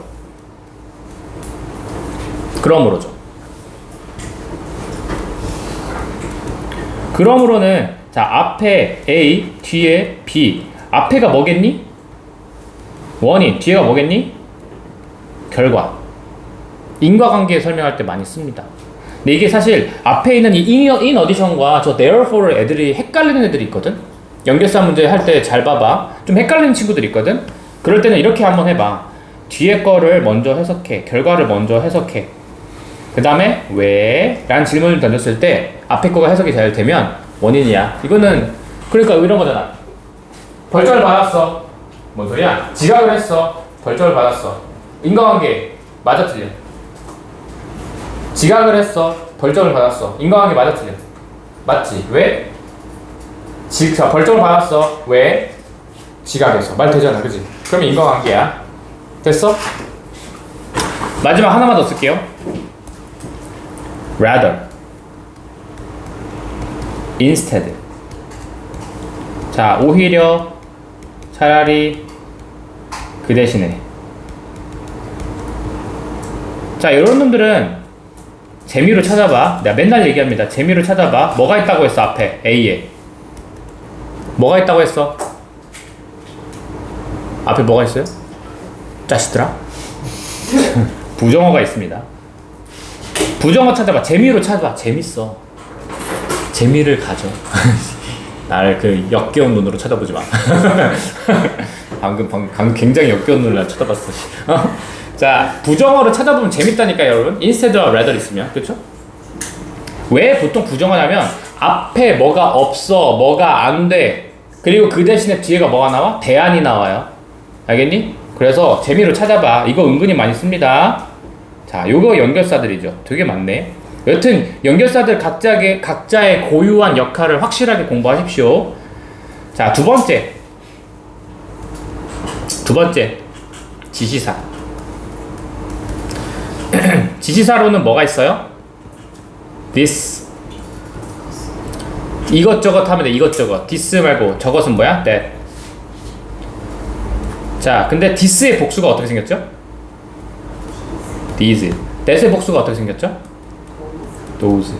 그러므로죠. 그러므로는 자, 앞에 A, 뒤에 B. 앞에가 뭐겠니? 원인. 뒤에가 뭐겠니? 결과. 인과관계 설명할 때 많이 씁니다. 근데 이게 사실 앞에 있는 이 in addition과 저 therefore 애들이 헷갈리는 애들이 있거든. 연결사 문제 할 때 잘 봐봐. 좀 헷갈리는 친구들 있거든. 그럴 때는 이렇게 한번 해봐. 뒤에 거를 먼저 해석해. 결과를 먼저 해석해. 그 다음에 왜? 라는 질문을 던졌을 때 앞에 거가 해석이 잘 되면 원인이야. 이거는 그러니까 이런 거잖아. 벌점을 받았어. 뭔 소리야? 지각을 했어. 벌점을 받았어. 인과관계 맞아 틀려? 지각을 했어. 벌점을 받았어. 인과관계 맞아 틀려? 맞지? 왜? 자, 벌점을 받았어. 왜? 지각해서. 말 되잖아, 그지? 그러면 인과관계야. 됐어? 마지막 하나만 더 쓸게요. rather, instead. 자, 오히려, 차라리, 그 대신에. 자, 이런 놈들은 재미로 찾아봐. 내가 맨날 얘기합니다. 재미로 찾아봐. 뭐가 있다고 했어, 앞에? A에. 뭐가 있다고 했어? 앞에 뭐가 있어요? 자식들아? 부정어가 있습니다. 부정어 찾아봐. 재미로 찾아봐. 재밌어. 재미를 가져. 나를 그 역겨운 눈으로 쳐다보지 마. 방금 굉장히 역겨운 눈으로 쳐다봤어. 자, 부정어를 찾아보면 재밌다니까 여러분. instead와 rather 있으면. 그쵸? 왜 보통 부정어냐면 앞에 뭐가 없어, 뭐가 안 돼, 그리고 그 대신에 뒤에가 뭐가 나와? 대안이 나와요. 알겠니? 그래서 재미로 찾아봐. 이거 은근히 많이 씁니다. 자, 요거 연결사들이죠. 되게 많네. 여튼 연결사들 각자의 고유한 역할을 확실하게 공부하십시오. 자, 두 번째 지시사. 지시사로는 뭐가 있어요? this. 이것저것 하면 돼. 이것저것. this 말고 저것은 뭐야? that. 자, 근데 this의 복수가 어떻게 생겼죠? these. that의 복수가 어떻게 생겼죠? those.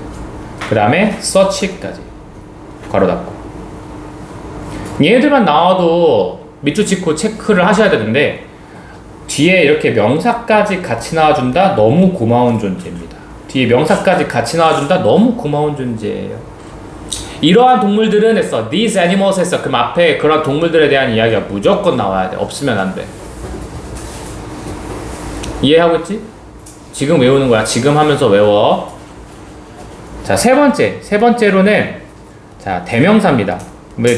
그 다음에 such까지 괄호 닫고. 얘네들만 나와도 밑줄 찍고 체크를 하셔야 되는데 뒤에 이렇게 명사까지 같이 나와준다? 너무 고마운 존재입니다. 뒤에 명사까지 같이 나와준다? 너무 고마운 존재예요. 이러한 동물들은 했어. These animals 했어. 그럼 앞에 그런 동물들에 대한 이야기가 무조건 나와야 돼. 없으면 안 돼. 이해하고 있지? 지금 외우는 거야. 지금 하면서 외워. 자, 세 번째로는 자, 대명사입니다.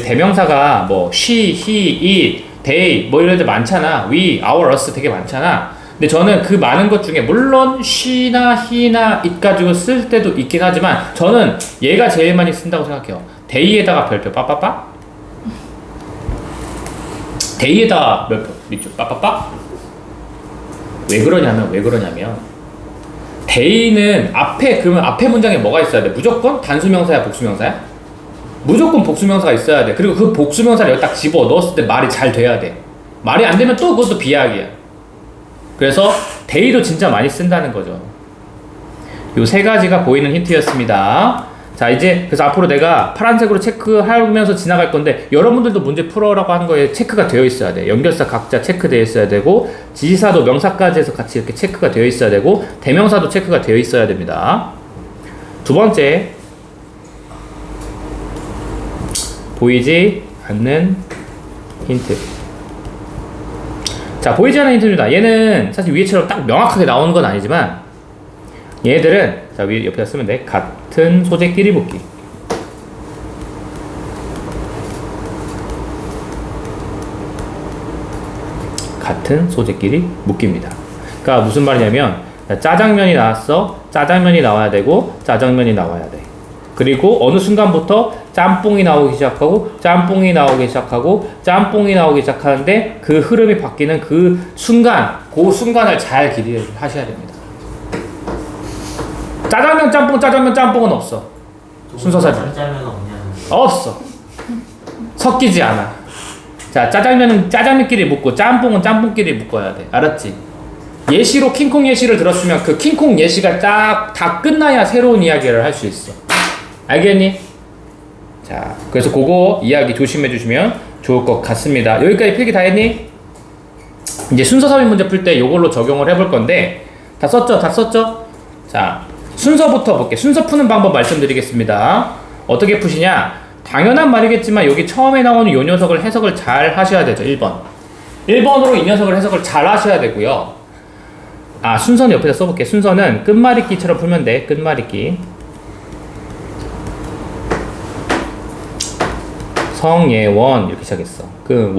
대명사가 뭐 she, he, it, they 뭐 이런 데 많잖아. we, our, us 되게 많잖아. 근데 저는 그 많은 것 중에 물론 she나 he나 it 가지고 쓸 때도 있긴 하지만 저는 얘가 제일 많이 쓴다고 생각해요. they에다가 별표 빠빠빠. they에다가 몇 표 밑줄 빠빠빠. 왜 그러냐면 they는 그러면 앞에 문장에 뭐가 있어야 돼? 무조건 단수명사야, 복수명사야? 무조건 복수명사가 있어야 돼. 그리고 그 복수명사를 여기 딱 집어 넣었을 때 말이 잘 돼야 돼. 말이 안 되면 또 그것도 비약이야. 그래서 they도 진짜 많이 쓴다는 거죠. 요 세 가지가 보이는 힌트였습니다. 자, 이제 그래서 앞으로 내가 파란색으로 체크하면서 지나갈 건데 여러분들도 문제 풀어라고 한 거에 체크가 되어 있어야 돼. 연결사 각자 체크되어 있어야 되고 지시사도 명사까지 해서 같이 이렇게 체크가 되어 있어야 되고 대명사도 체크가 되어 있어야 됩니다. 두 번째, 보이지 않는 힌트. 자, 보이지 않는 힌트입니다. 얘는 사실 위에처럼 딱 명확하게 나오는 건 아니지만 얘들은 자, 위에 옆에다 쓰면 돼. 같은 소재끼리 묶기. 같은 소재끼리 묶입니다. 그러니까 무슨 말이냐면 짜장면이 나왔어. 짜장면이 나와야 되고 짜장면이 나와야 돼. 그리고 어느 순간부터 짬뽕이 나오기 시작하고 짬뽕이 나오기 시작하고 짬뽕이 나오기 시작하는데 그 흐름이 바뀌는 그 순간을 잘 기대하셔야 됩니다. 짜장면 짬뽕은 없어. 순서사진 짜장면 없냐는. 없어. 섞이지 않아. 자, 짜장면은 짜장면끼리 묶고 짬뽕은 짬뽕끼리 묶어야 돼. 알았지? 예시로 킹콩 예시를 들었으면 그 킹콩 예시가 딱 다 끝나야 새로운 이야기를 할 수 있어. 알겠니? 자, 그래서 그거 이야기 조심해 주시면 좋을 것 같습니다. 여기까지 필기 다 했니? 이제 순서 삽입 문제 풀 때 이걸로 적용을 해볼 건데 다 썼죠? 자, 순서부터 볼게. 순서 푸는 방법 말씀드리겠습니다. 어떻게 푸시냐? 당연한 말이겠지만 여기 처음에 나오는 이 녀석을 해석을 잘 하셔야 되죠. 1번으로 이 녀석을 해석을 잘 하셔야 되고요. 아, 순서는 옆에다 써볼게. 순서는 끝말잇기처럼 풀면 돼. 끝말잇기. 성예원 이렇게 시작했어. 그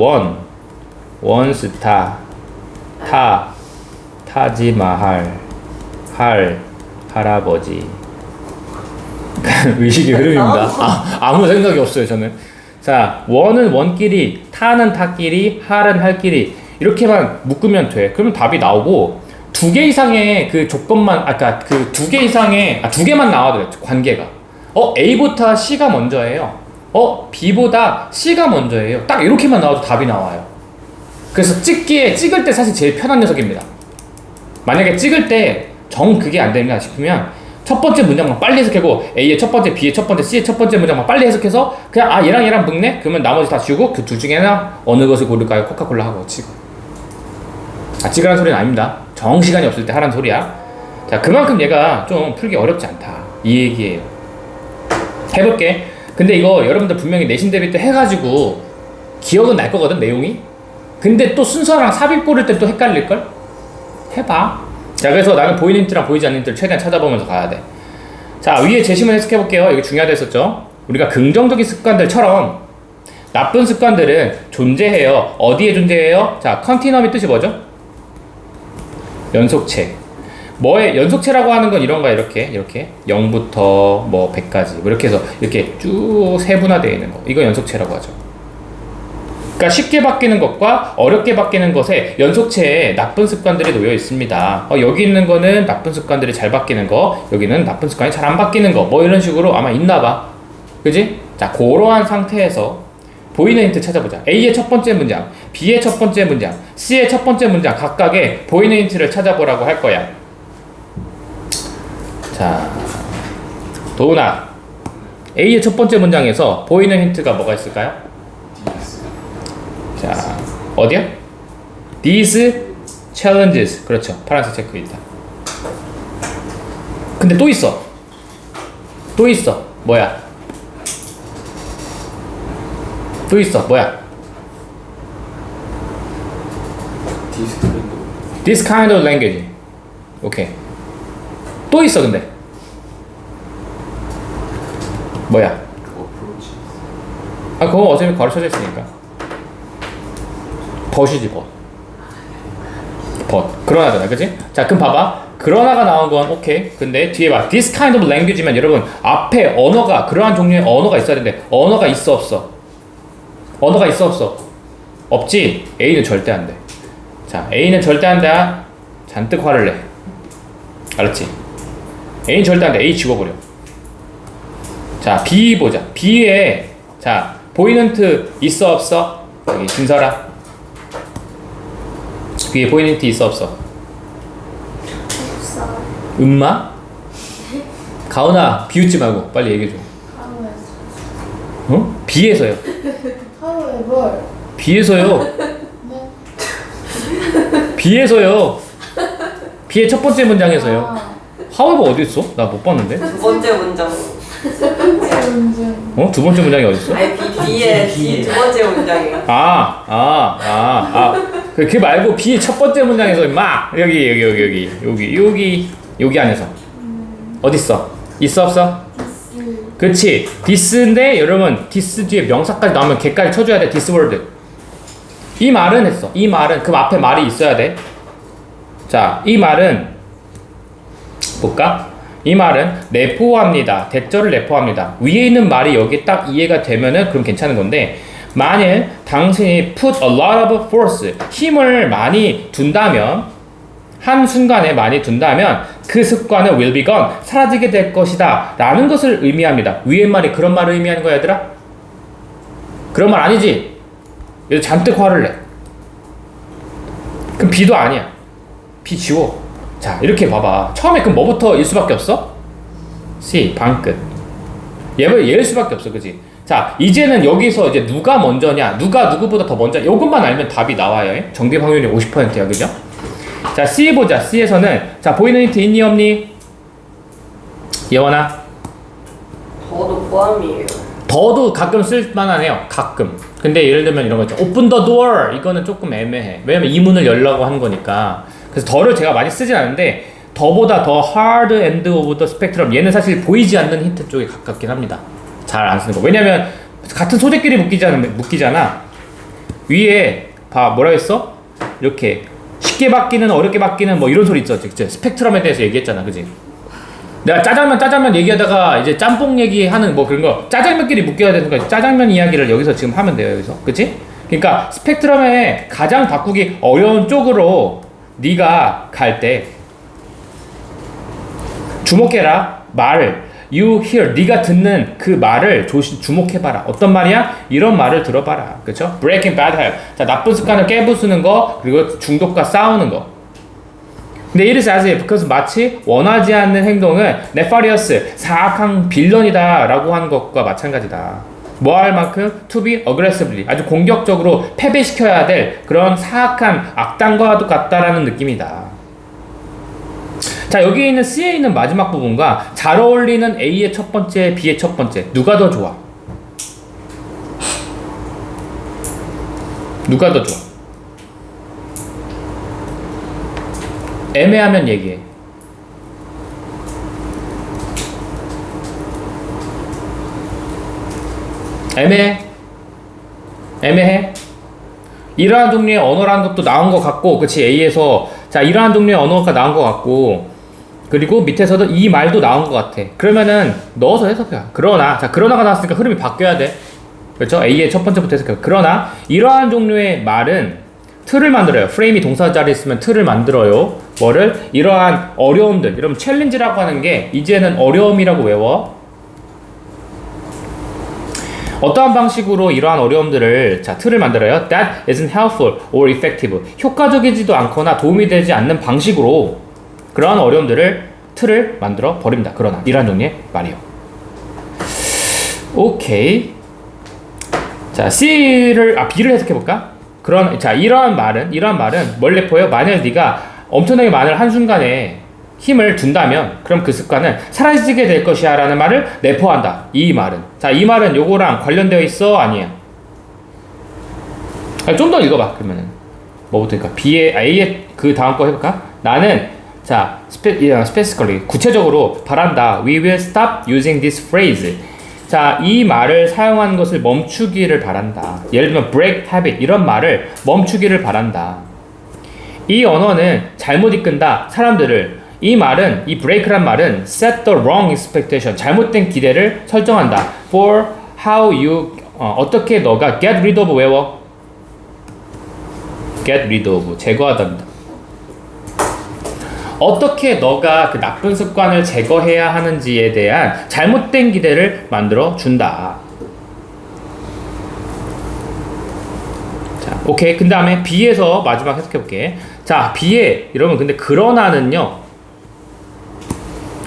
원스타, 타지마할, 할아버지. 의식의 흐름입니다. 아무 생각이 없어요, 저는. 자, 원은 원끼리, 타는 타끼리, 할은 할끼리 이렇게만 묶으면 돼. 그러면 답이 나오고 두 개 이상의 그 조건만 아까 그 두 개 이상의 두 개만 나와도 돼. 관계가. A보다 C가 먼저예요. B보다 C가 먼저예요. 딱 이렇게만 나와도 답이 나와요. 그래서 찍을 때 사실 제일 편한 녀석입니다. 만약에 찍을 때 그게 안 되는가 싶으면 첫 번째 문장만 빨리 해석하고 A의 첫 번째, B의 첫 번째, C의 첫 번째 문장만 빨리 해석해서 그냥 얘랑 묶네? 그러면 나머지 다 지우고 그 둘 중에 하나 어느 것을 고를까요? 코카콜라 하고 찍어. 찍으라는 소리는 아닙니다. 시간이 없을 때 하라는 소리야. 자, 그만큼 얘가 좀 풀기 어렵지 않다. 이 얘기예요. 해볼게. 근데 이거 여러분들 분명히 내신 대비 때 해가지고 기억은 날 거거든, 내용이. 근데 또 순서랑 삽입 고를 때 또 헷갈릴걸? 해봐. 자, 그래서 나는 보이는 힌트랑 보이지 않는 힌트를 최대한 찾아보면서 가야 돼. 자, 위에 제시문 해석해볼게요. 이거 중요하다 했었죠? 우리가 긍정적인 습관들처럼 나쁜 습관들은 존재해요. 어디에 존재해요? 자, 컨티넘의 뜻이 뭐죠? 연속체. 뭐의 연속체라고 하는 건 이런 거야. 이렇게 0부터 뭐 100까지 뭐 이렇게 해서 이렇게 쭉 세분화되어 있는 거. 이거 연속체라고 하죠. 그러니까 쉽게 바뀌는 것과 어렵게 바뀌는 것에 연속체에 나쁜 습관들이 놓여 있습니다. 여기 있는 거는 나쁜 습관들이 잘 바뀌는 거, 여기는 나쁜 습관이 잘 안 바뀌는 거, 뭐 이런 식으로 아마 있나 봐. 그지? 자, 그러한 상태에서 보이는 힌트 찾아보자. A의 첫 번째 문장, B의 첫 번째 문장, C의 첫 번째 문장 각각의 보이는 힌트를 찾아보라고 할 거야. 자, 도훈아, A의 첫 번째 문장에서 보이는 힌트가 뭐가 있을까요? 자, 어디야? These challenges. 그렇죠. 파란색 체크 있다. 근데 또 있어. 또 있어. 뭐야? 또 있어. 뭐야? This kind of language. 오케이. 또 있어 근데. 뭐야? 아, 그거 어차피 가르쳐져 있으니까. 벗이지, 벗. 벗. 그러나잖아, 그치? 자, 그럼 봐봐. 그러나가 나온 건 오케이. 근데 뒤에 봐. This kind of language면 여러분, 앞에 언어가, 그러한 종류의 언어가 있어야 되는데, 언어가 있어, 없어? 언어가 있어, 없어? 없지? A는 절대 안 돼. 자, A는 절대 안 돼. 잔뜩 화를 내. 알았지? A는 절대 안 돼. A 지워버려. 자, B 보자. B에, 자, 보이는 힌트 있어, 없어? 여기, 진설아. 위에 보이는 힌트 있어, 없어? 없어. 음마? 가온아, 비웃지 말고 빨리 얘기해줘. 하루에 어? B에서요. 하루에 뭘? B에서요. 네. B에서요. B의 첫 번째 문장에서요. 아, 하워버 어디 있어? 나 못 봤는데. 두 번째 문장. 세 번째 문제. 어? 두 번째 문장이 어디 있어? 아니 B의 B 두 번째 문장이에요. 그 말고 B 첫 번째 문장에서 막 여기 안에서 어디 있어? 있어 없어? 디스. 그렇지. 디스인데 여러분 디스 뒤에 명사까지 나오면 걔까지 쳐줘야 돼. 디스 월드. 이 말은 했어. 이 말은 그 앞에 말이 있어야 돼. 자, 이 말은 볼까? 이 말은 내포합니다. 대절을 내포합니다. 위에 있는 말이 여기 딱 이해가 되면은 그럼 괜찮은 건데 만일 당신이 put a lot of force 힘을 많이 둔다면 한 순간에 많이 둔다면 그 습관은 will be gone 사라지게 될 것이다 라는 것을 의미합니다. 위에 말이 그런 말을 의미하는 거야 얘들아? 그런 말 아니지? 얘들 잔뜩 화를 내. 그럼 B도 아니야. B 지워. 자, 이렇게 봐봐. 처음에 그럼 뭐부터 일 수밖에 없어? C, 방끝. 얘일 수밖에 없어, 그지? 자, 이제는 여기서 이제 누가 먼저냐, 누가 누구보다 더 먼저, 이것만 알면 답이 나와요. 정답 확률이 50%야, 그죠? 자, C 보자. C에서는, 자, 보이는 힌트 있니, 없니? 예원아? 더도 포함이에요. 더도 가끔 쓸만하네요. 가끔. 근데 예를 들면 이런 거 있죠. Open the door. 이거는 조금 애매해. 왜냐면 이 문을 열라고 하는 거니까. 그래서 더를 제가 많이 쓰진 않는데 더보다 더 hard end of the spectrum 얘는 사실 보이지 않는 힌트 쪽에 가깝긴 합니다. 잘 안 쓰는 거. 왜냐면 같은 소재끼리 묶이잖아. 위에 봐 뭐라 했어? 이렇게 쉽게 바뀌는 어렵게 바뀌는 뭐 이런 소리 있었지. 그치? 스펙트럼에 대해서 얘기했잖아. 그지? 내가 짜장면 얘기하다가 이제 짬뽕 얘기하는 뭐 그런 거 짜장면끼리 묶여야 되는 거야. 짜장면 이야기를 여기서 지금 하면 돼요. 여기서. 그치? 그러니까 스펙트럼에 가장 바꾸기 어려운 쪽으로 네가 갈 때 주목해라. 말 you hear 네가 듣는 그 말을 주목해봐라. 어떤 말이야? 이런 말을 들어봐라. 그쵸? breaking bad habit. 자, 나쁜 습관을 깨부수는 거 그리고 중독과 싸우는 거. 근데 it is as if 그것은 마치 원하지 않는 행동은 nefarious 사악한 빌런이다 라고 하는 것과 마찬가지다. 뭐 할 만큼 to be aggressively 아주 공격적으로 패배시켜야 될 그런 사악한 악당과도 같다라는 느낌이다. 자, 여기 있는 C에 있는 마지막 부분과 잘 어울리는 A의 첫 번째, B의 첫 번째 누가 더 좋아? 누가 더 좋아? 애매하면 얘기해. 애매해. 애매해? 이러한 종류의 언어라는 것도 나온 것 같고, 그치? A에서 자 이러한 종류의 언어가 나온 것 같고, 그리고 밑에서도 이 말도 나온 것 같아. 그러면은 넣어서 해석해. 그러나 자 그러나가 나왔으니까 흐름이 바뀌어야 돼. 그렇죠? A의 첫 번째부터 해석해. 그러나 이러한 종류의 말은 틀을 만들어요. 프레임이 동사 자리에 있으면 틀을 만들어요. 뭐를? 이러한 어려움들, 이러면 챌린지라고 하는 게 이제는 어려움이라고 외워. 어떠한 방식으로 이러한 어려움들을 자 틀을 만들어요. That isn't helpful or effective. 효과적이지도 않거나 도움이 되지 않는 방식으로 그러한 어려움들을 틀을 만들어 버립니다. 그러나 이러한 종류의 말이요. 오케이. 자 B를 해석해 볼까? 이러한 말은 뭘 내포해요? 만약 네가 엄청나게 많은 한순간에 힘을 둔다면 그럼 그 습관은 사라지게 될 것이야 라는 말을 내포한다. 이 말은 이 말은 요거랑 관련되어 있어? 아니야? 좀 더 읽어봐. 그러면은 뭐부터일까? A의 그 다음 거 해볼까? 나는 specifically 구체적으로 바란다. We will stop using this phrase. 이 말을 사용하는 것을 멈추기를 바란다. 예를 들면 break habit 이런 말을 멈추기를 바란다. 이 언어는 잘못 이끈다. 사람들을. 이 말은 이 break란 말은 set the wrong expectation 잘못된 기대를 설정한다. For how you 어떻게 너가 get rid of 외워. get rid of 제거하답니다. 어떻게 너가 그 나쁜 습관을 제거해야 하는지에 대한 잘못된 기대를 만들어 준다. 자, 오케이. 그 다음에 B에서 마지막 해석해 볼게. 자, B에 여러분 근데 그러나는요.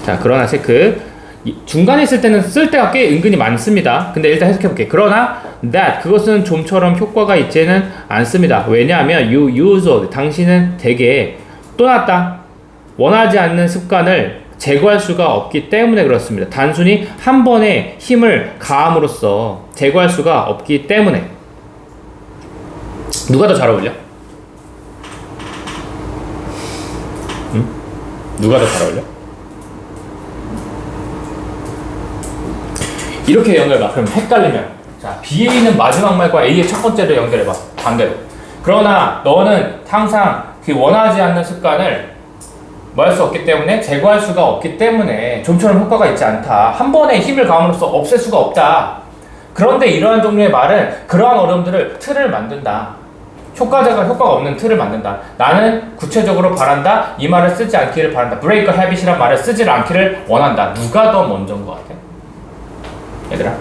자, 그러나 체크. 중간에 있을 때는 쓸 때가 꽤 은근히 많습니다. 근데 일단 해석해 볼게. 그러나 that 그것은 좀처럼 효과가 있지는 않습니다. 왜냐하면 you usually 당신은 대개 또 나왔다. 원하지 않는 습관을 제거할 수가 없기 때문에 그렇습니다. 단순히 한 번에 힘을 가함으로써 제거할 수가 없기 때문에. 누가 더 잘 어울려? 응? 누가 더 잘 어울려? 이렇게 연결해봐. 그럼 헷갈리면 자 B에 있는 마지막 말과 A의 첫 번째를 연결해봐. 반대로. 그러나 너는 항상 그 원하지 않는 습관을 뭐 할 수 없기 때문에 제거할 수가 없기 때문에 좀처럼 효과가 있지 않다. 한 번에 힘을 가함으로써 없앨 수가 없다. 그런데 이러한 종류의 말은 그러한 어려움들을 틀을 만든다. 효과가 없는 틀을 만든다. 나는 구체적으로 바란다. 이 말을 쓰지 않기를 바란다. break a habit이란 말을 쓰지 않기를 원한다. 누가 더 먼저인 것 같아? 얘들아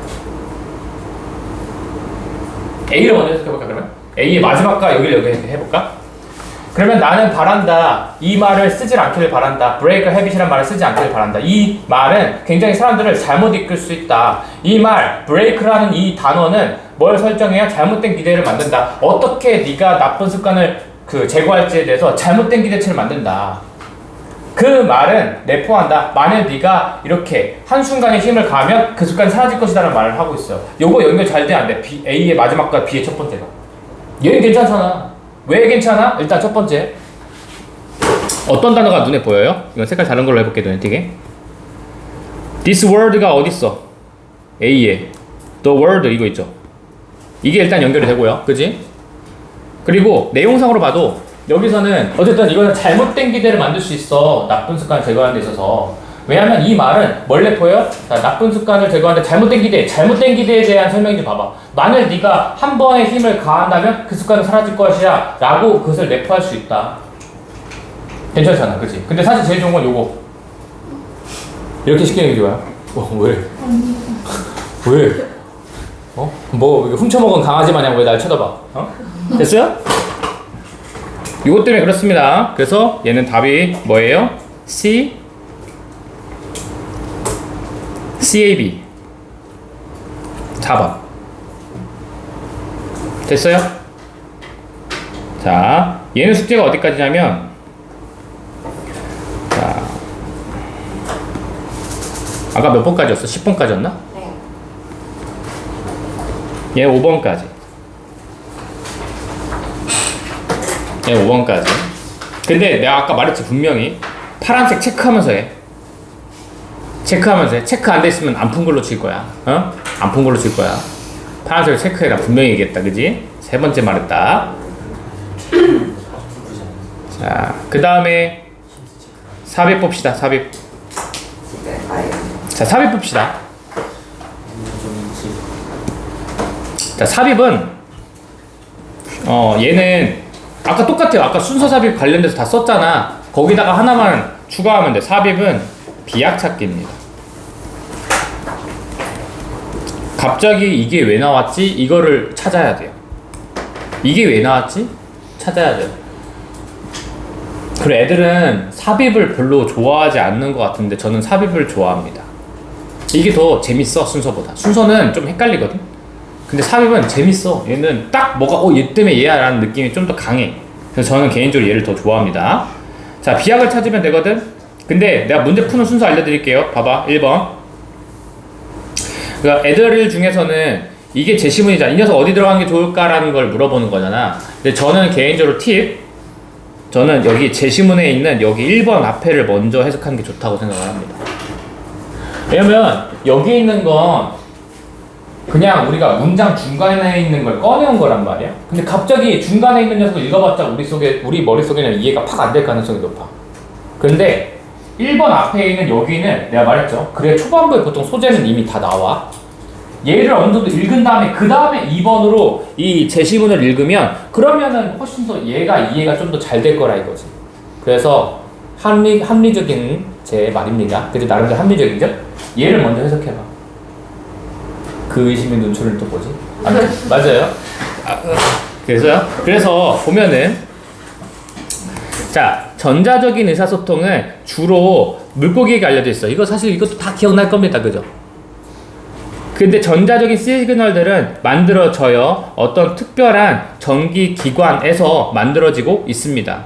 A를 먼저 해석해볼까 그러면? A의 마지막과 여기를 해볼까? 그러면 나는 바란다. 이 말을 쓰지 않기를 바란다. break a habit이란 말을 쓰지 않기를 바란다. 이 말은 굉장히 사람들을 잘못 이끌 수 있다. 이 말, break라는 이 단어는 뭘 설정해야 잘못된 기대를 만든다. 어떻게 네가 나쁜 습관을 제거할지에 대해서 잘못된 기대치를 만든다. 그 말은 내포한다. 만약 네가 이렇게 한순간에 힘을 가하면 그 습관이 사라질 것이라는 말을 하고 있어요. 요거 연결 잘 돼 안 돼? A의 마지막과 B의 첫 번째가. 얘는 괜찮잖아. 왜 괜찮아? 일단 첫 번째 어떤 단어가 눈에 보여요? 이건 색깔 다른 걸로 해볼게. 눈에 띄게. This word가 어딨어? A에 The word 이거 있죠? 이게 일단 연결이 되고요. 그지? 그리고 내용상으로 봐도 여기서는 어쨌든 이거는 잘못된 기대를 만들 수 있어. 나쁜 습관을 제거하는 데 있어서. 왜냐면 이 말은 뭘 내포해요? 자, 나쁜 습관을 제거하는데 잘못된 기대에 대한 설명이 좀 봐봐. 만약 네가 한 번에 힘을 가한다면 그 습관은 사라질 것이야 라고 그것을 내포할 수 있다. 괜찮잖아, 그치? 근데 사실 제일 좋은 건 요거. 이렇게 시키는 게 좋아요. 왜? 왜? 뭐 훔쳐먹은 강아지 마냥 왜 날 쳐다봐? 됐어요? 이것 때문에 그렇습니다. 그래서 얘는 답이 뭐예요? CAB 4번. 됐어요? 자, 얘는 숙제가 어디까지냐면 자, 아까 몇 번까지였어? 10번까지였나? 네. 얘 5번까지. 얘 5번까지. 근데 내가 아까 말했지 분명히 파란색 체크하면서 해. 체크하면서 해. 체크 안 돼 있으면 안 푼 걸로 칠 거야. 안 푼 걸로 칠 거야. 파란색 체크해라. 분명히 얘기했다. 그지? 세 번째 말했다. 자, 그 다음에 삽입 봅시다. 삽입. 네, 아예. 자, 삽입 봅시다. 자, 삽입은 얘는 아까 똑같아요. 아까 순서 삽입 관련돼서 다 썼잖아. 거기다가 하나만 추가하면 돼. 삽입은 비약 찾기입니다. 갑자기 이게 왜 나왔지? 이거를 찾아야 돼요. 이게 왜 나왔지? 찾아야 돼요. 그리고 애들은 삽입을 별로 좋아하지 않는 것 같은데 저는 삽입을 좋아합니다. 이게 더 재밌어, 순서보다. 순서는 좀 헷갈리거든? 근데 삽입은 재밌어. 얘는 딱 뭐가 얘 때문에 얘야 라는 느낌이 좀 더 강해. 그래서 저는 개인적으로 얘를 더 좋아합니다. 자, 비약을 찾으면 되거든? 근데 내가 문제 푸는 순서 알려드릴게요. 봐봐. 1번. 그러니까 애들 중에서는 이게 제시문이잖아. 이 녀석 어디 들어가는 게 좋을까라는 걸 물어보는 거잖아. 근데 저는 개인적으로 저는 여기 제시문에 있는 여기 1번 앞에를 먼저 해석하는 게 좋다고 생각을 합니다. 왜냐면 여기 있는 건 그냥 우리가 문장 중간에 있는 걸 꺼내온 거란 말이야. 근데 갑자기 중간에 있는 녀석을 읽어봤자 우리 머릿속에는 이해가 팍 안 될 가능성이 높아. 근데 1번 앞에 있는 여기는 내가 말했죠. 그래 초반부에 보통 소재는 이미 다 나와. 얘를 어느 정도 읽은 다음에 그 다음에 2번으로 이 제시문을 읽으면 그러면은 훨씬 더 얘가 이해가 좀 더 잘 될 거라 이거지. 그래서 합리적인 제 말입니다. 근데 나름대로 합리적이죠? 얘를 먼저 해석해봐. 그 의심의 눈초리를 또 보지? 맞아요. 그래서 보면은 자, 전자적인 의사소통은 주로 물고기에게 알려져 있어. 이거 사실 이것도 다 기억날 겁니다. 그죠? 근데 전자적인 시그널들은 만들어져요. 어떤 특별한 전기기관에서 만들어지고 있습니다.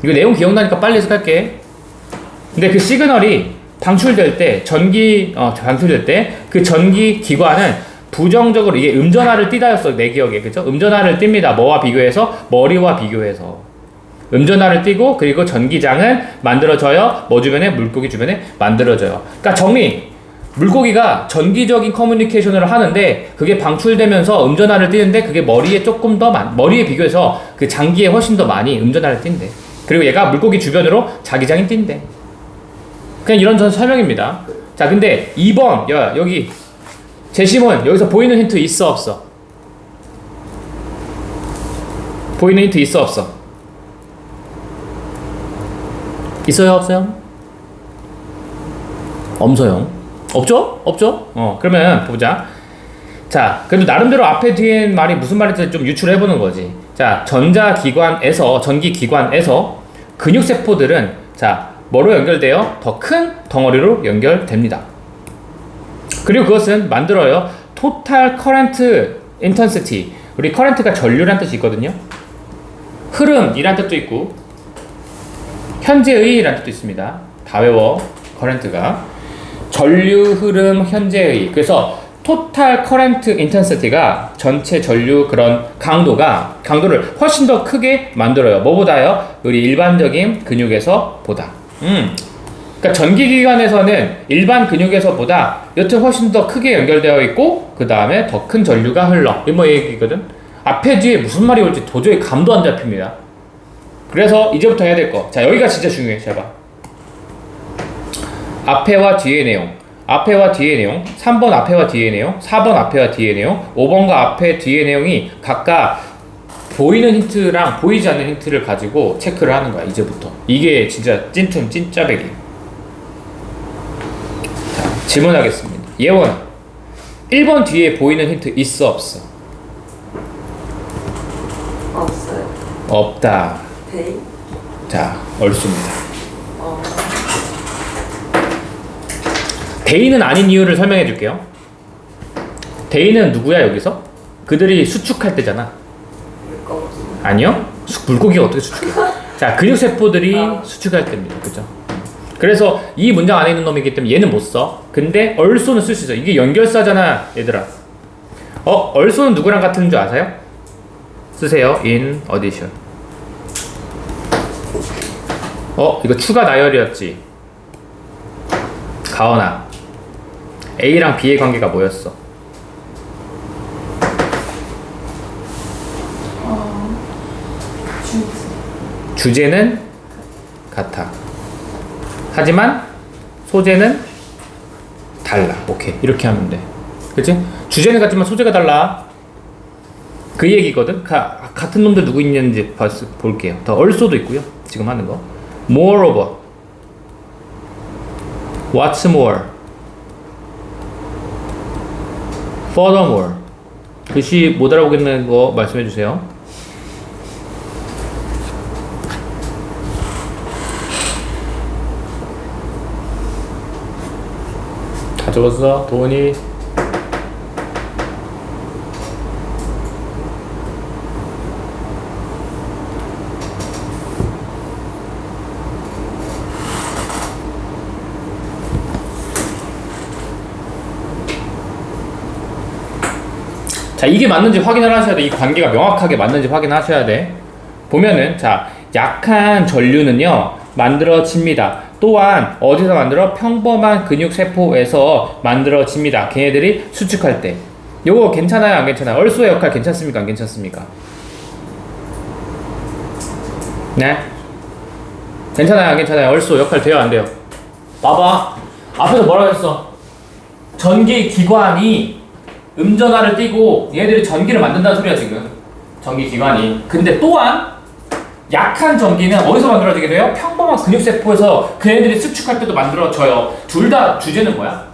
이거 내용 기억나니까 빨리 해석할게. 근데 그 시그널이 방출될 때, 방출될 때 그 전기기관은 부정적으로 이게 음전하를 띠다였어. 내 기억에. 그죠? 음전하를 띱니다. 뭐와 비교해서? 머리와 비교해서. 음전하를 띠고 그리고 전기장은 만들어져요. 뭐 주변에? 물고기 주변에 만들어져요. 그러니까 정리. 물고기가 전기적인 커뮤니케이션을 하는데 그게 방출되면서 음전하를 띠는데 그게 머리에 조금 더 머리에 비교해서 그 장기에 훨씬 더 많이 음전하를 띈대. 그리고 얘가 물고기 주변으로 자기장이 뛴대. 그냥 이런 전 설명입니다. 자, 근데 2번 여기 제시문 여기서 보이는 힌트 있어 없어? 보이는 힌트 있어 없어? 있어요 없어요? 엄소용. 없죠? 없죠? 그러면 보자. 자, 그래도 나름대로 앞에 뒤에 말이 무슨 말인지 좀 유출해보는 거지. 자, 전기기관에서 근육세포들은 자, 뭐로 연결돼요? 더 큰 덩어리로 연결됩니다. 그리고 그것은 만들어요. Total Current Intensity. 우리 current가 전류란 뜻이 있거든요. 흐름이란 뜻도 있고 현재의란 뜻도 있습니다. 다 외워. current가. 전류, 흐름, 현재의. 그래서 토탈 커런트 인텐시티가 전체 전류 그런 강도를 훨씬 더 크게 만들어요. 뭐보다요? 우리 일반적인 근육에서 보다. 그러니까 전기기관에서는 일반 근육에서보다 여튼 훨씬 더 크게 연결되어 있고 그 다음에 더 큰 전류가 흘러. 이거 뭐 얘기거든? 앞에 뒤에 무슨 말이 올지 도저히 감도 안 잡힙니다. 그래서 이제부터 해야 될 거. 자, 여기가 진짜 중요해. 잘 봐. 앞에와 뒤의 내용, 앞에와 뒤의 내용, 3번 앞에와 뒤의 내용, 4번 앞에와 뒤의 내용, 5번과 앞에 뒤의 내용이 각각 보이는 힌트랑 보이지 않는 힌트를 가지고 체크를 하는 거야. 이제부터. 이게 진짜 찐짜배기. 자, 질문하겠습니다. 예원 1번 뒤에 보이는 힌트 있어 없어? 없어요. 없다. 데이? 자, 얼쑤입니다. 대인은 아닌 이유를 설명해 줄게요. 대인은 누구야 여기서? 그들이 수축할 때잖아. 물고기. 아니요. 물고기가 어떻게 수축해? 자, 근육세포들이 수축할 때입니다. 그죠? 그래서 이 문장 안에 있는 놈이기 때문에 얘는 못 써. 근데 얼소는 쓸 수 있어. 이게 연결사잖아 얘들아. 얼소는 누구랑 같은 줄 아세요? 쓰세요. in addition. 이거 추가 나열이었지. 가언아, A랑 B의 관계가 뭐였어? 주제는 같아. 하지만 소재는 달라. 오케이. 이렇게 하면 돼. 그치? 주제는 같지만 소재가 달라. 그 얘기거든. 같은 놈들 누구 있는지 볼게요. 더 also도 있고요. 지금 하는 거. Moreover. What's more. Furthermore. 글씨 못 알아보겠는 거 말씀해 주세요. 다 적었어? 도훈이? 자, 이게 맞는지 확인을 하셔야 돼. 이 관계가 명확하게 맞는지 확인하셔야 돼. 보면은, 자, 약한 전류는요, 만들어집니다. 또한, 어디서 만들어? 평범한 근육세포에서 만들어집니다. 걔네들이 수축할 때. 요거 괜찮아요? 안 괜찮아요? 얼소의 역할 괜찮습니까? 안 괜찮습니까? 네? 괜찮아요? 안 괜찮아요? 얼소 역할 돼요? 안 돼요? 봐봐. 앞에서 뭐라고 했어? 전기기관이 음전하를 띠고 얘들이 전기를 만든다는 소리야 지금. 전기기관이. 근데 또한 약한 전기는 어디서 만들어지게 돼요? 평범한 근육세포에서 걔네들이 수축할 때도 만들어져요. 둘 다 주제는 뭐야?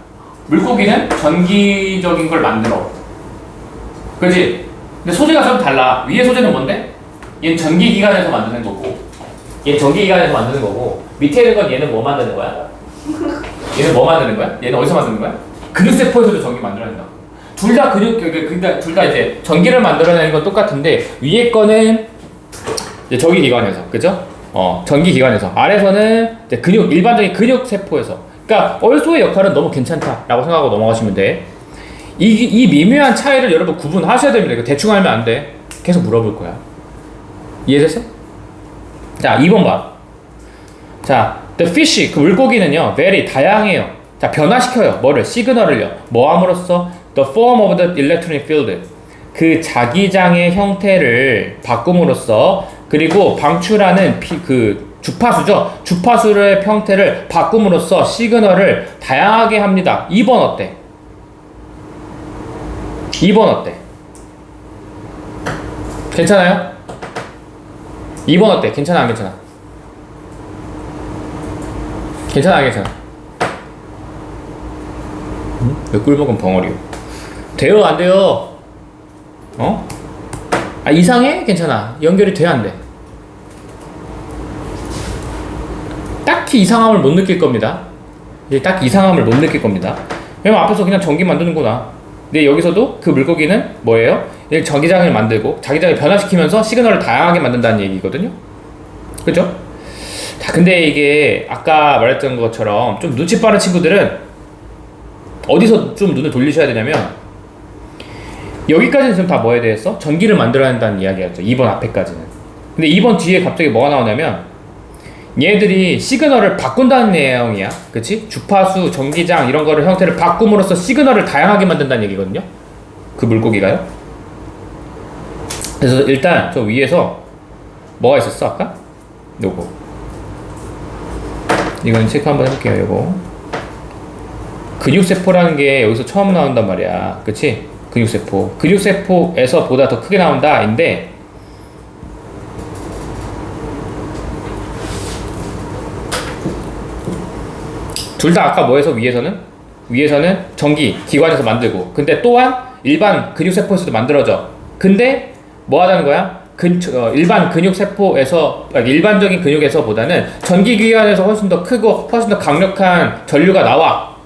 물고기는 전기적인 걸 만들어. 그렇지? 근데 소재가 좀 달라. 위에 소재는 뭔데? 얘는 전기기관에서 만드는 거고 얘는 전기기관에서 만드는 거고 밑에 있는 건 얘는 뭐 만드는 거야? 얘는 뭐 만드는 거야? 얘는 어디서 만드는 거야? 근육세포에서도 전기 만들어낸다. 둘 다 둘 다 이제 전기를 만들어내는 건 똑같은데 위에 거는 이제 전기기관에서, 그죠? 전기기관에서. 아래서는 이제 일반적인 근육세포에서. 그러니까 얼소의 역할은 너무 괜찮다라고 생각하고 넘어가시면 돼. 이 미묘한 차이를 여러분 구분하셔야 됩니다. 이거 대충 알면 안 돼. 계속 물어볼 거야. 이해됐어? 자, 2번 봐. 자, the fish, 그 물고기는요, very 다양해요. 자, 변화시켜요. 뭐를? 시그널을요. 뭐 함으로써? The form of the electronic field. 그 자기장의 형태를 바꿈으로써, 그리고 방출하는 그 주파수죠. 주파수의 형태를 바꿈으로써 시그널을 다양하게 합니다. 2번 어때? 2번 어때? 괜찮아요? 2번 어때? 괜찮아, 안 괜찮아? 괜찮아, 안 괜찮아? 왜 꿀먹은 벙어리요? 돼요, 안 돼요? 이상해? 괜찮아. 연결이 돼야 안 돼. 딱히 이상함을 못 느낄 겁니다. 딱히 이상함을 못 느낄 겁니다. 왜냐면 앞에서 그냥 전기 만드는구나. 근데 여기서도 그 물고기는 뭐예요? 전기장을 만들고 자기장을 변화시키면서 시그널을 다양하게 만든다는 얘기거든요. 그죠? 자, 근데 이게 아까 말했던 것처럼 좀 눈치 빠른 친구들은 어디서 좀 눈을 돌리셔야 되냐면 여기까지는 지금 다 뭐에 대해서? 전기를 만들어야 한다는 이야기였죠. 2번 앞에까지는. 근데 2번 뒤에 갑자기 뭐가 나오냐면 얘들이 시그널을 바꾼다는 내용이야. 그치? 주파수, 전기장 이런 거를 형태를 바꿈으로써 시그널을 다양하게 만든다는 얘기거든요. 그 물고기가요. 그래서 일단 저 위에서 뭐가 있었어 아까? 요거. 이건 체크 한번 해볼게요. 요거. 근육세포라는 게 여기서 처음 나온단 말이야. 그치? 근육세포. 근육세포에서 보다 더 크게 나온다. 인데 둘 다 아까 뭐해서 위에서는 전기 기관에서 만들고 근데 또한 일반 근육세포에서도 만들어져. 근데 뭐 하자는 거야? 일반 근육세포에서 일반적인 근육에서보다는 전기기관에서 훨씬 더 크고 훨씬 더 강력한 전류가 나와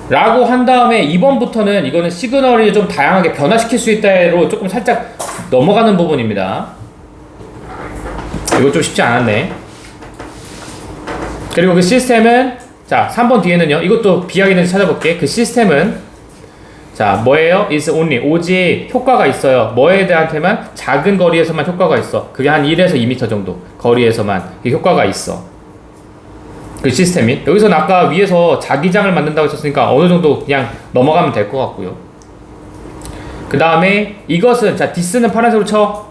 라고 한 다음에 2번부터는 이거는 시그널이 좀 다양하게 변화시킬 수 있다로 조금 살짝 넘어가는 부분입니다. 이거 좀 쉽지 않았네. 그리고 그 시스템은 자 3번 뒤에는요 이것도 비약있는지 찾아볼게. 그 시스템은 자 뭐예요? is only 오직 효과가 있어요. 뭐에 대한테만? 작은 거리에서만 효과가 있어. 그게 한 1에서 2m 정도 거리에서만 효과가 있어. 그 시스템이 여기서는 아까 위에서 자기장을 만든다고 했었으니까 어느 정도 그냥 넘어가면 될 것 같고요. 그 다음에 이것은 자 this는 파란색으로 쳐.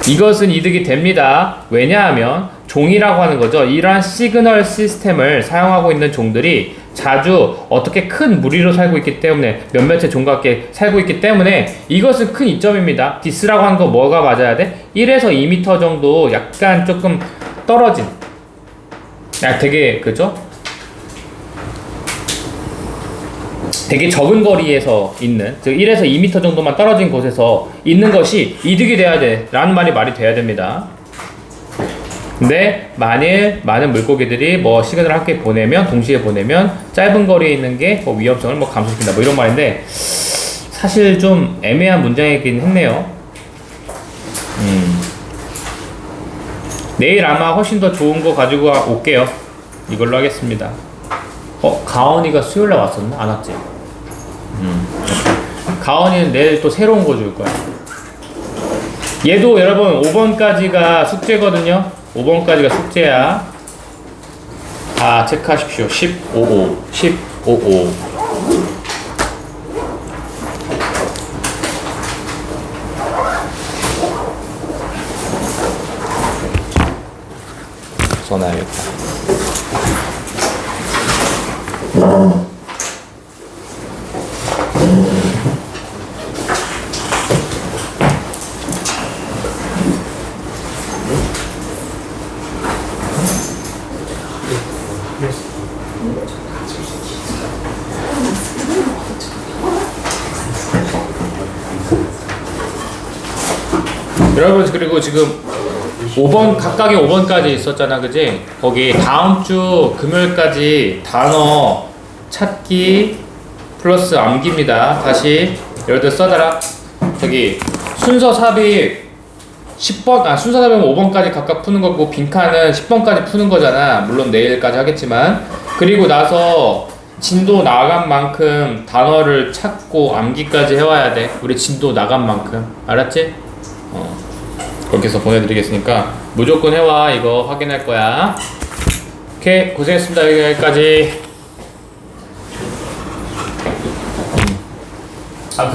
이것은 이득이 됩니다. 왜냐하면 종이라고 하는 거죠. 이러한 시그널 시스템을 사용하고 있는 종들이 자주 어떻게 큰 무리로 살고 있기 때문에 몇몇의 종과 함께 살고 있기 때문에 이것은 큰 이점입니다. 디스라고 하는 거 뭐가 맞아야 돼? 1에서 2m 정도 약간 조금 떨어진 되게 그죠? 되게 적은 거리에서 있는 즉 1에서 2m 정도만 떨어진 곳에서 있는 것이 이득이 돼야 돼 라는 말이 돼야 됩니다. 근데 만일 많은 물고기들이 뭐 시그널을 함께 보내면 동시에 보내면 짧은 거리에 있는 게 뭐 위험성을 뭐 감소시킨다 뭐 이런 말인데 사실 좀 애매한 문장이긴 했네요. 내일 아마 훨씬 더 좋은 거 가지고 올게요. 이걸로 하겠습니다. 가온이가 수요일날 왔었나? 안 왔지? 가온이는 내일 또 새로운 거 줄 거야. 얘도 여러분 5번까지가 숙제거든요. 5번까지가 숙제야. 체크하십시오. 15오 15오 써놔야겠다. 여러분 그리고 지금 5번 각각의 5번까지 있었잖아, 그지? 거기 다음 주 금요일까지 단어 찾기 플러스 암기입니다. 다시 여러분들 써달라. 저기 순서 삽입 10번, 순서 삽입은 5번까지 각각 푸는 거고 빈칸은 10번까지 푸는 거잖아. 물론 내일까지 하겠지만. 그리고 나서 진도 나간 만큼 단어를 찾고 암기까지 해와야 돼. 우리 진도 나간 만큼. 알았지? 그렇게 해서 보내드리겠으니까 무조건 해와. 이거 확인할 거야. 오케이, 고생했습니다. 여기까지. 감사합니다.